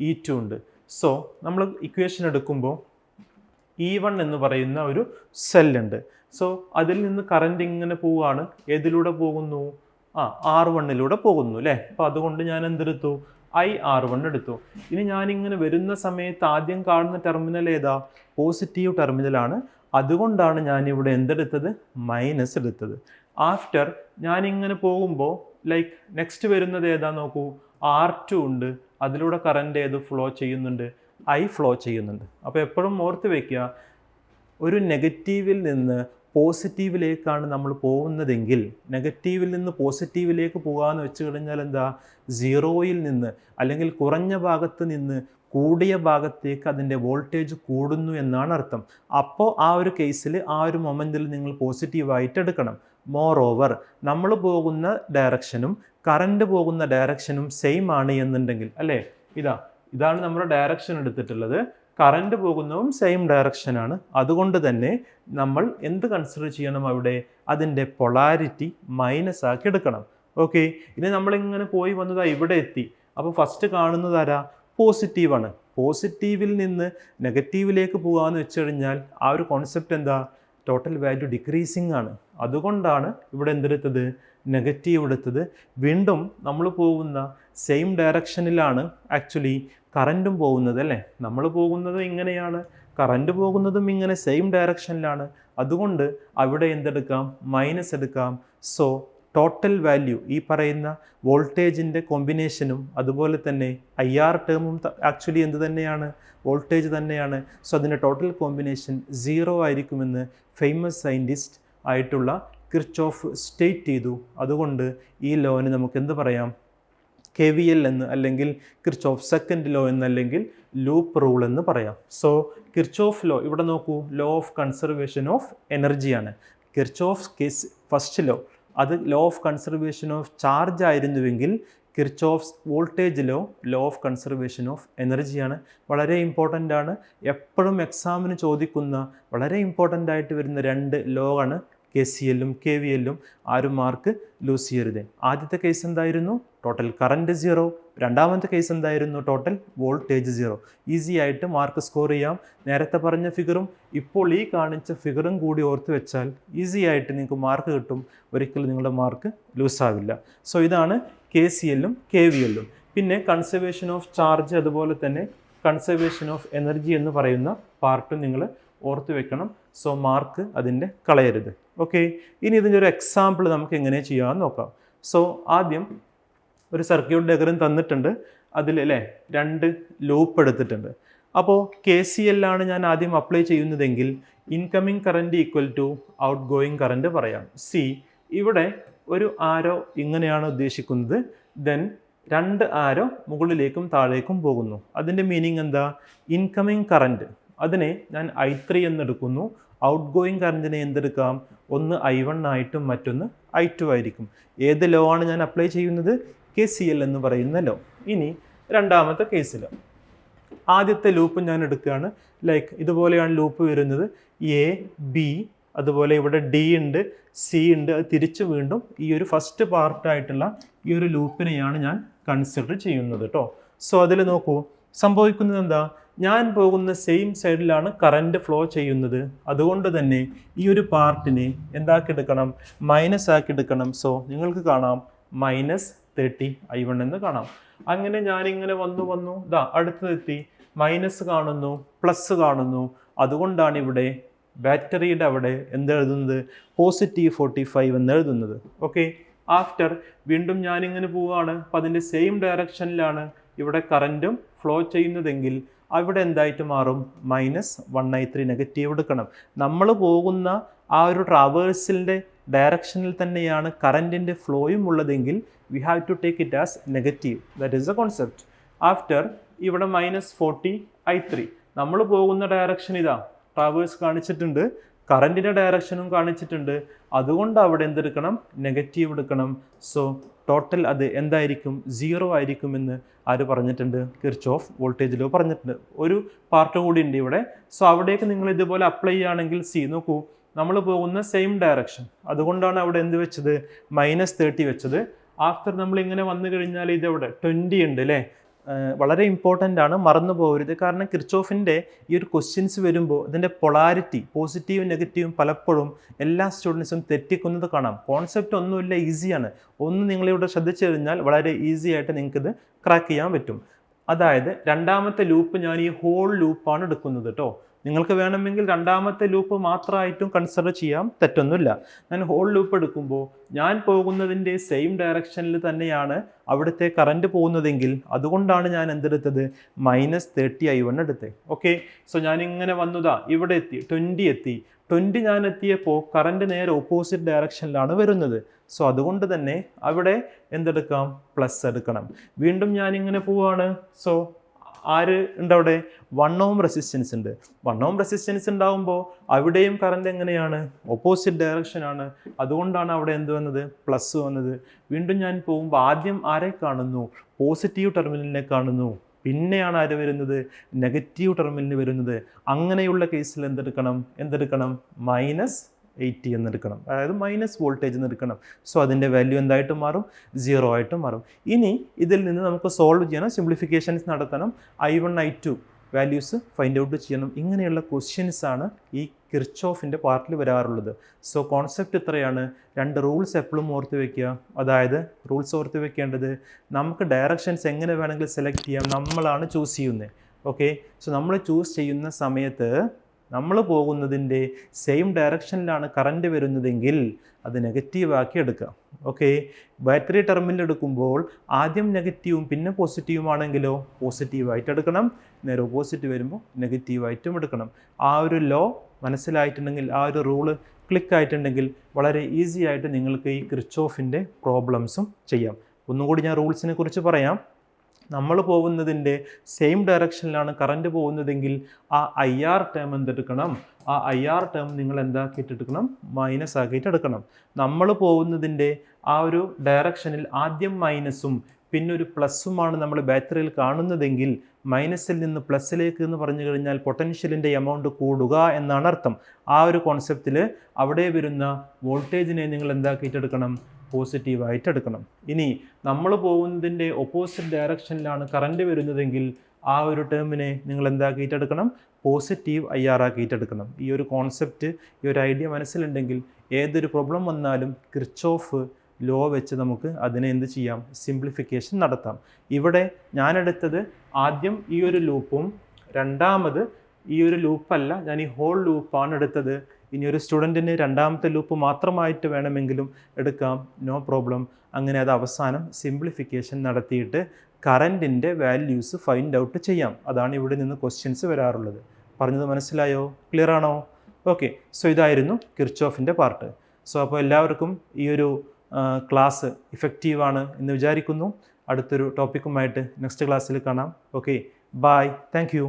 E2 ഉണ്ട്. സോ നമ്മൾ ഇക്വേഷൻ എടുക്കുമ്പോൾ E1 എന്ന് പറയുന്ന ഒരു സെല്ലുണ്ട്. സോ അതിൽ നിന്ന് കറണ്ട് ഇങ്ങനെ പോവുകയാണ്. ഏതിലൂടെ പോകുന്നു? R1 പോകുന്നു അല്ലേ? അപ്പോൾ അതുകൊണ്ട് ഞാൻ എന്തെടുത്തു? R1 എടുത്തു. ഇനി ഞാനിങ്ങനെ വരുന്ന സമയത്ത് ആദ്യം കാണുന്ന ടെർമിനൽ ഏതാ? പോസിറ്റീവ് ടെർമിനലാണ്. അതുകൊണ്ടാണ് ഞാനിവിടെ എന്തെടുത്തത്? മൈനസ് എടുത്തത്. ആഫ്റ്റർ ഞാനിങ്ങനെ പോകുമ്പോൾ ലൈക്ക് നെക്സ്റ്റ് വരുന്നത് ഏതാ നോക്കൂ, R2 ഉണ്ട്. അതിലൂടെ കറണ്ട് ഏത് ഫ്ലോ ചെയ്യുന്നുണ്ട്? I ഫ്ലോ ചെയ്യുന്നുണ്ട്. അപ്പോൾ എപ്പോഴും ഓർത്ത് വയ്ക്കുക, ഒരു നെഗറ്റീവിൽ നിന്ന് പോസിറ്റീവിലേക്കാണ് നമ്മൾ പോകുന്നതെങ്കിൽ, നെഗറ്റീവിൽ നിന്ന് പോസിറ്റീവിലേക്ക് പോകാമെന്ന് വെച്ച് കഴിഞ്ഞാൽ എന്താ? 0യിൽ നിന്ന് അല്ലെങ്കിൽ കുറഞ്ഞ ഭാഗത്ത് നിന്ന് കൂടിയ ഭാഗത്തേക്ക് അതിൻ്റെ വോൾട്ടേജ് കൂടുന്നു എന്നാണ് അർത്ഥം. അപ്പോൾ ആ ഒരു കേസിൽ ആ ഒരു മൊമെൻറ്റിൽ നിങ്ങൾ പോസിറ്റീവായിട്ട് എടുക്കണം. മോർ ഓവർ നമ്മൾ പോകുന്ന ഡയറക്ഷനും കറണ്ട് പോകുന്ന ഡയറക്ഷനും സെയിം ആണ് എന്നുണ്ടെങ്കിൽ, അല്ലേ? ഇതാണ് നമ്മുടെ ഡയറക്ഷൻ എടുത്തിട്ടുള്ളത്. കറണ്ട് പോകുന്നതും സെയിം ഡയറക്ഷനാണ്. അതുകൊണ്ട് തന്നെ നമ്മൾ എന്ത് കൺസിഡർ ചെയ്യണം അവിടെ? അതിൻ്റെ പൊളാരിറ്റി മൈനസ് ആക്കി എടുക്കണം. ഓക്കെ, ഇനി നമ്മളിങ്ങനെ പോയി വന്നതാ ഇവിടെ എത്തി. അപ്പോൾ ഫസ്റ്റ് കാണുന്നത് ആരാ? പോസിറ്റീവാണ്. പോസിറ്റീവിൽ നിന്ന് നെഗറ്റീവിലേക്ക് പോകാമെന്ന് വെച്ച് കഴിഞ്ഞാൽ ആ ഒരു കോൺസെപ്റ്റ് എന്താ? ടോട്ടൽ വാല്യൂ ഡിക്രീസിങ് ആണ്. അതുകൊണ്ടാണ് ഇവിടെ എന്തെടുത്തത്? നെഗറ്റീവ് എടുത്തത്. വീണ്ടും നമ്മൾ പോകുന്ന സെയിം ഡയറക്ഷനിലാണ് ആക്ച്വലി കറൻറ്റും പോകുന്നത്, അല്ലേ? നമ്മൾ പോകുന്നത് ഇങ്ങനെയാണ്, കറൻറ്റ് പോകുന്നതും ഇങ്ങനെ സെയിം ഡയറക്ഷനിലാണ്. അതുകൊണ്ട് അവിടെ എന്തെടുക്കാം? മൈനസ് എടുക്കാം. സോ ടോട്ടൽ വാല്യൂ, ഈ പറയുന്ന വോൾട്ടേജിൻ്റെ കോമ്പിനേഷനും അതുപോലെ തന്നെ IR ടേമും ആക്ച്വലി എന്ത് തന്നെയാണ്? വോൾട്ടേജ് തന്നെയാണ്. സോ അതിൻ്റെ ടോട്ടൽ കോമ്പിനേഷൻ 0 ആയിരിക്കുമെന്ന് ഫേമസ് സയൻറ്റിസ്റ്റ് ആയിട്ടുള്ള കിർച്ചോഫ് സ്റ്റേറ്റ് ചെയ്തു. അതുകൊണ്ട് ഈ ലോന് നമുക്ക് എന്ത് പറയാം? KVL എന്ന്, അല്ലെങ്കിൽ കിർച്ചോഫ് സെക്കൻഡ് ലോ എന്നല്ലെങ്കിൽ ലൂപ്പ് റൂൾ എന്ന് പറയാം. സോ കിർച്ചോഫ് ലോ ഇവിടെ നോക്കൂ, ലോ ഓഫ് കൺസർവേഷൻ ഓഫ് എനർജിയാണ്. കിർച്ചോഫ് കേസ് ഫസ്റ്റ് ലോ അത് law of conservation of charge ആയിരുന്നുവെങ്കിൽ Kirchhoff's voltage law of conservation of എനർജിയാണ്. വളരെ ഇമ്പോർട്ടൻ്റ് ആണ്. എപ്പോഴും എക്സാമിന് ചോദിക്കുന്ന വളരെ ഇമ്പോർട്ടൻ്റ് ആയിട്ട് വരുന്ന 2 ലോ ആണ് KCLും KVLും. ആരും മാർക്ക് ലൂസ് ചെയ്യരുത്. ആദ്യത്തെ കേസ് എന്തായിരുന്നു? Total current 0. രണ്ടാമത്തെ കേസ് എന്തായിരുന്നു? Total voltage 0. ഈസി ആയിട്ട് മാർക്ക് സ്കോർ ചെയ്യാം. നേരത്തെ പറഞ്ഞ ഫിഗറും ഇപ്പോൾ ഈ കാണിച്ച ഫിഗറും കൂടി ഓർത്ത് വെച്ചാൽ ഈസി ആയിട്ട് നിങ്ങൾക്ക് മാർക്ക് കിട്ടും. ഒരിക്കലും നിങ്ങളുടെ മാർക്ക് ലൂസാവില്ല. സോ ഇതാണ് KCLും KVLും. പിന്നെ കൺസർവേഷൻ ഓഫ് ചാർജ് അതുപോലെ തന്നെ കൺസർവേഷൻ ഓഫ് എനർജി എന്ന് പറയുന്ന പാർട്ടും നിങ്ങൾ ഓർത്ത് വെക്കണം. സോ മാർക്ക് അതിൻ്റെ കളയരുത്. ഓക്കെ, ഇനി ഇതിൻ്റെ ഒരു എക്സാമ്പിൾ നമുക്ക് എങ്ങനെ ചെയ്യാമെന്ന് നോക്കാം. സോ ആദ്യം ഒരു സർക്യൂട്ട് ഡയഗ്രം തന്നിട്ടുണ്ട്. അതിൽ 2 ലൂപ്പ് എടുത്തിട്ടുണ്ട്. അപ്പോൾ KCL ആണ് ഞാൻ ആദ്യം അപ്ലൈ ചെയ്യുന്നതെങ്കിൽ incoming current equal to outgoing current പറയാം. ഇവിടെ ഒരു ആരോ ഇങ്ങനെയാണ് ഉദ്ദേശിക്കുന്നത്. ദെൻ 2 ആരോ മുകളിലേക്കും താഴേക്കും പോകുന്നു. അതിൻ്റെ മീനിങ് എന്താ? ഇൻകമിങ് കറൻറ്റ് അതിനെ ഞാൻ I3 എന്നെടുക്കുന്നു. Out going കറൻറ്റിനെ എന്തെടുക്കാം? ഒന്ന് I1 ആയിട്ടും മറ്റൊന്ന് I2 ആയിരിക്കും. ഏത് ലോ ആണ് ഞാൻ അപ്ലൈ ചെയ്യുന്നത്? KCL എന്ന് പറയുന്ന ലോ. ഇനി രണ്ടാമത്തെ കേസിൽ ആദ്യത്തെ ലൂപ്പ് ഞാൻ എടുക്കുകയാണ്. ലൈക്ക് ഇതുപോലെയാണ് ലൂപ്പ് വരുന്നത്. A, B, അതുപോലെ ഇവിടെ D ഉണ്ട്, C ഉണ്ട്. അത് തിരിച്ച് വീണ്ടും ഈ ഒരു ഫസ്റ്റ് പാർട്ടായിട്ടുള്ള ഈ ഒരു ലൂപ്പിനെയാണ് ഞാൻ കൺസിഡർ ചെയ്യുന്നത് കേട്ടോ. സോ അതിൽ നോക്കൂ, സംഭവിക്കുന്നത് എന്താ? ഞാൻ പോകുന്ന സെയിം സൈഡിലാണ് കറണ്ട് ഫ്ലോ ചെയ്യുന്നത്. അതുകൊണ്ട് തന്നെ ഈ ഒരു പാർട്ടിനെ എന്താക്കിയെടുക്കണം? മൈനസ് ആക്കിയെടുക്കണം. സോ നിങ്ങൾക്ക് കാണാം -30 I1 എന്ന് കാണാം. അങ്ങനെ ഞാനിങ്ങനെ വന്നു അടുത്തതെത്തി മൈനസ് കാണുന്നു, പ്ലസ് കാണുന്നു. അതുകൊണ്ടാണ് ഇവിടെ ബാറ്ററിയുടെ അവിടെ എന്തെഴുതുന്നത്? +45 എന്ന് എഴുതുന്നത്. ഓക്കെ, ആഫ്റ്റർ വീണ്ടും ഞാനിങ്ങനെ പോവുകയാണ്. അപ്പം അതിൻ്റെ സെയിം ഡയറക്ഷനിലാണ് ഇവിടെ കറൻറ്റും ഫ്ലോ ചെയ്യുന്നതെങ്കിൽ അവിടെ എന്തായിട്ട് മാറും? -1I3 നെഗറ്റീവ് എടുക്കണം. നമ്മൾ പോകുന്ന ആ ഒരു ട്രാവേഴ്സിൻ്റെ ഡയറക്ഷനിൽ തന്നെയാണ് കറൻറ്റിൻ്റെ ഫ്ലോയും ഉള്ളതെങ്കിൽ we have to take it as negative. That is a concept. After ഇവിടെ -40 I3. നമ്മൾ പോകുന്ന ഡയറക്ഷൻ ട്രാവേഴ്സ് കാണിച്ചിട്ടുണ്ട്. കറൻറ്റിൻ്റെ ഡയറക്ഷനും കാണിച്ചിട്ടുണ്ട്, അതുകൊണ്ട് അവിടെ എന്തെടുക്കണം, നെഗറ്റീവ് എടുക്കണം. സോ ടോട്ടൽ അത് എന്തായിരിക്കും, 0 ആയിരിക്കുമെന്ന് ആര് പറഞ്ഞിട്ടുണ്ട്, കിർച്ചോഫ് വോൾട്ടേജ് ലോ പറഞ്ഞിട്ടുണ്ട്. ഒരു പാർട്ട് കൂടി ഉണ്ട് ഇവിടെ. സോ അവിടേക്ക് നിങ്ങൾ ഇതുപോലെ അപ്ലൈ ചെയ്യുകയാണെങ്കിൽ നോക്കൂ, നമ്മൾ പോകുന്ന സെയിം ഡയറക്ഷൻ, അതുകൊണ്ടാണ് അവിടെ എന്ത് വെച്ചത്, -30 വെച്ചത്. ആഫ്റ്റർ നമ്മൾ ഇങ്ങനെ വന്നു കഴിഞ്ഞാൽ ഇതെവിടെ 20 ഉണ്ട് അല്ലേ. വളരെ ഇമ്പോർട്ടൻ്റ് ആണ്, മറന്നു പോകരുത്. കാരണം കിർച്ചോഫിൻ്റെ ഈ ഒരു ക്വസ്റ്റ്യൻസ് വരുമ്പോൾ ഇതിൻ്റെ പൊളാരിറ്റി പോസിറ്റീവും നെഗറ്റീവും പലപ്പോഴും എല്ലാ സ്റ്റുഡൻസും തെറ്റിക്കുന്നത് കാണാം. കോൺസെപ്റ്റ് ഒന്നുമില്ല, ഈസിയാണ്. ഒന്ന് നിങ്ങളിവിടെ ശ്രദ്ധിച്ചു കഴിഞ്ഞാൽ വളരെ ഈസി ആയിട്ട് നിങ്ങൾക്കിത് ക്രാക്ക് ചെയ്യാൻ പറ്റും. അതായത് രണ്ടാമത്തെ ലൂപ്പ് ഞാൻ ഈ ഹോൾ ലൂപ്പാണ് എടുക്കുന്നത് കേട്ടോ. നിങ്ങൾക്ക് വേണമെങ്കിൽ രണ്ടാമത്തെ ലൂപ്പ് മാത്രമായിട്ടും കൺസിഡർ ചെയ്യാം, തെറ്റൊന്നുമില്ല. ഞാൻ ഹോൾ ലൂപ്പ് എടുക്കുമ്പോൾ ഞാൻ പോകുന്നതിൻ്റെ സെയിം ഡയറക്ഷനിൽ തന്നെയാണ് അവിടുത്തെ കറണ്ട് പോകുന്നതെങ്കിൽ അതുകൊണ്ടാണ് ഞാൻ എന്തെടുത്തത്, -30i1 എടുത്തത്. ഓക്കെ, സോ ഞാൻ ഇങ്ങനെ വന്നതാ, ഇവിടെ എത്തി, 20 എത്തി. 20 ഞാൻ എത്തിയപ്പോൾ കറണ്ട് നേരെ ഓപ്പോസിറ്റ് ഡയറക്ഷനിലാണ് വരുന്നത്. സോ അതുകൊണ്ട് തന്നെ അവിടെ എന്തെടുക്കാം, പ്ലസ് എടുക്കണം. വീണ്ടും ഞാനിങ്ങനെ പോവാണ്. സോ ആര് ഉണ്ട് അവിടെ, 1 ohm റെസിസ്റ്റൻസ് ഉണ്ട്. 1 ohm റെസിസ്റ്റൻസ് ഉണ്ടാകുമ്പോൾ അവിടെയും കറണ്ട് എങ്ങനെയാണ്, ഓപ്പോസിറ്റ് ഡയറക്ഷൻ ആണ്. അതുകൊണ്ടാണ് അവിടെ എന്ത് വന്നത്, പ്ലസ് വന്നത്. വീണ്ടും ഞാൻ പോകുമ്പോൾ ആദ്യം ആരെ കാണുന്നു, പോസിറ്റീവ് ടെർമിനലിനെ കാണുന്നു. പിന്നെയാണ് ആര് വരുന്നത്, നെഗറ്റീവ് ടെർമിനലിന് വരുന്നത്. അങ്ങനെയുള്ള കേസിൽ എന്തെടുക്കണം, -80 എന്നെടുക്കണം, അതായത് മൈനസ് വോൾട്ടേജ് എന്നെടുക്കണം. സോ അതിൻ്റെ വാല്യൂ എന്തായിട്ട് മാറും, 0 ആയിട്ട് മാറും. ഇനി ഇതിൽ നിന്ന് നമുക്ക് സോൾവ് ചെയ്യണം, സിംപ്ലിഫിക്കേഷൻസ് നടത്തണം, I1 I2 values find out ചെയ്യണം. ഇങ്ങനെയുള്ള ക്വസ്റ്റ്യൻസ് ആണ് ഈ കിർച്ചോഫിൻ്റെ പാർട്ടിൽ വരാറുള്ളത്. സോ കോൺസെപ്റ്റ് ഇത്രയാണ്. 2 റൂൾസ് എപ്പോഴും ഓർത്ത് വയ്ക്കുക. അതായത് റൂൾസ് ഓർത്ത് വെക്കേണ്ടത്, നമുക്ക് ഡയറക്ഷൻസ് എങ്ങനെ വേണമെങ്കിൽ സെലക്ട് ചെയ്യാം, നമ്മളാണ് ചൂസ് ചെയ്യുന്നത്. ഓക്കെ, സോ നമ്മൾ ചൂസ് ചെയ്യുന്ന സമയത്ത് നമ്മൾ പോകുന്നതിൻ്റെ സെയിം ഡയറക്ഷനിലാണ് കറണ്ട് വരുന്നതെങ്കിൽ അത് നെഗറ്റീവാക്കി എടുക്കാം. ഓക്കെ, ബാറ്ററി ടെർമിനൽ എടുക്കുമ്പോൾ ആദ്യം നെഗറ്റീവും പിന്നെ പോസിറ്റീവുമാണെങ്കിലോ പോസിറ്റീവായിട്ട് എടുക്കണം, നേരെ ഓപ്പോസിറ്റ് വരുമ്പോൾ നെഗറ്റീവായിട്ടും എടുക്കണം. ആ ഒരു ലോ മനസ്സിലായിട്ടുണ്ടെങ്കിൽ, ആ ഒരു റൂള് ക്ലിക്കായിട്ടുണ്ടെങ്കിൽ വളരെ ഈസി ആയിട്ട് നിങ്ങൾക്ക് ഈ കിർച്ചോഫിൻ്റെ പ്രോബ്ലംസും ചെയ്യാം. ഒന്നുകൂടി ഞാൻ റൂൾസിനെ കുറിച്ച് പറയാം. നമ്മൾ പോകുന്നതിൻ്റെ സെയിം ഡയറക്ഷനിലാണ് കറണ്ട് പോകുന്നതെങ്കിൽ ആ IR ടേം എന്തെടുക്കണം, ആ IR ടേം നിങ്ങൾ എന്താക്കിയിട്ടെടുക്കണം, മൈനസ് ആക്കിയിട്ട് എടുക്കണം. നമ്മൾ പോകുന്നതിൻ്റെ ആ ഒരു ഡയറക്ഷനിൽ ആദ്യം മൈനസും പിന്നെ ഒരു പ്ലസ്സുമാണ് നമ്മൾ ബാറ്ററിയിൽ കാണുന്നതെങ്കിൽ മൈനസിൽ നിന്ന് പ്ലസ്സിലേക്ക് എന്ന് പറഞ്ഞു കഴിഞ്ഞാൽ പൊട്ടൻഷ്യലിൻ്റെ എമൗണ്ട് കൂടുക എന്നാണ് അർത്ഥം. ആ ഒരു കോൺസെപ്റ്റിൽ അവിടെ വരുന്ന വോൾട്ടേജിനെ നിങ്ങൾ എന്താക്കിയിട്ടെടുക്കണം, പോസിറ്റീവായിട്ട് എടുക്കണം. ഇനി നമ്മൾ പോകുന്നതിൻ്റെ ഓപ്പോസിറ്റ് ഡയറക്ഷനിലാണ് കറണ്ട് വരുന്നതെങ്കിൽ ആ ഒരു ടേമിനെ നിങ്ങൾ എന്താക്കിയിട്ടെടുക്കണം, പോസിറ്റീവ് IR ആക്കിയിട്ടെടുക്കണം. ഈ ഒരു കോൺസെപ്റ്റ്, ഈ ഒരു ഐഡിയ മനസ്സിലുണ്ടെങ്കിൽ ഏതൊരു പ്രോബ്ലം വന്നാലും കിർച്ചോഫ് ലോ വെച്ച് നമുക്ക് അതിനെ എന്ത് ചെയ്യാം, സിംപ്ലിഫിക്കേഷൻ നടത്താം. ഇവിടെ ഞാനെടുത്തത് ആദ്യം ഈ ഒരു ലൂപ്പും രണ്ടാമത് ഈ ഒരു ലൂപ്പല്ല, ഞാൻ ഈ ഹോൾ ലൂപ്പാണ് എടുത്തത്. ഇനി ഒരു സ്റ്റുഡൻറ്റിന് രണ്ടാമത്തെ ലൂപ്പ് മാത്രമായിട്ട് വേണമെങ്കിലും എടുക്കാം, നോ പ്രോബ്ലം. അങ്ങനെ അത് അവസാനം സിംപ്ലിഫിക്കേഷൻ നടത്തിയിട്ട് കറൻറ്റിൻ്റെ വാല്യൂസ് ഫൈൻഡ് ഔട്ട് ചെയ്യാം. അതാണ് ഇവിടെ നിന്ന് ക്വസ്റ്റ്യൻസ് വരാറുള്ളത്. പറഞ്ഞത് മനസ്സിലായോ, ക്ലിയർ ആണോ? ഓക്കെ, സോ ഇതായിരുന്നു കിർച്ചോഫിൻ്റെ പാർട്ട്. സോ അപ്പോൾ എല്ലാവർക്കും ഈ ഒരു ക്ലാസ് ഇഫക്റ്റീവാണ് എന്ന് വിചാരിക്കുന്നു. അടുത്തൊരു ടോപ്പിക്കുമായിട്ട് നെക്സ്റ്റ് ക്ലാസ്സിൽ കാണാം. Okay, bye, thank U.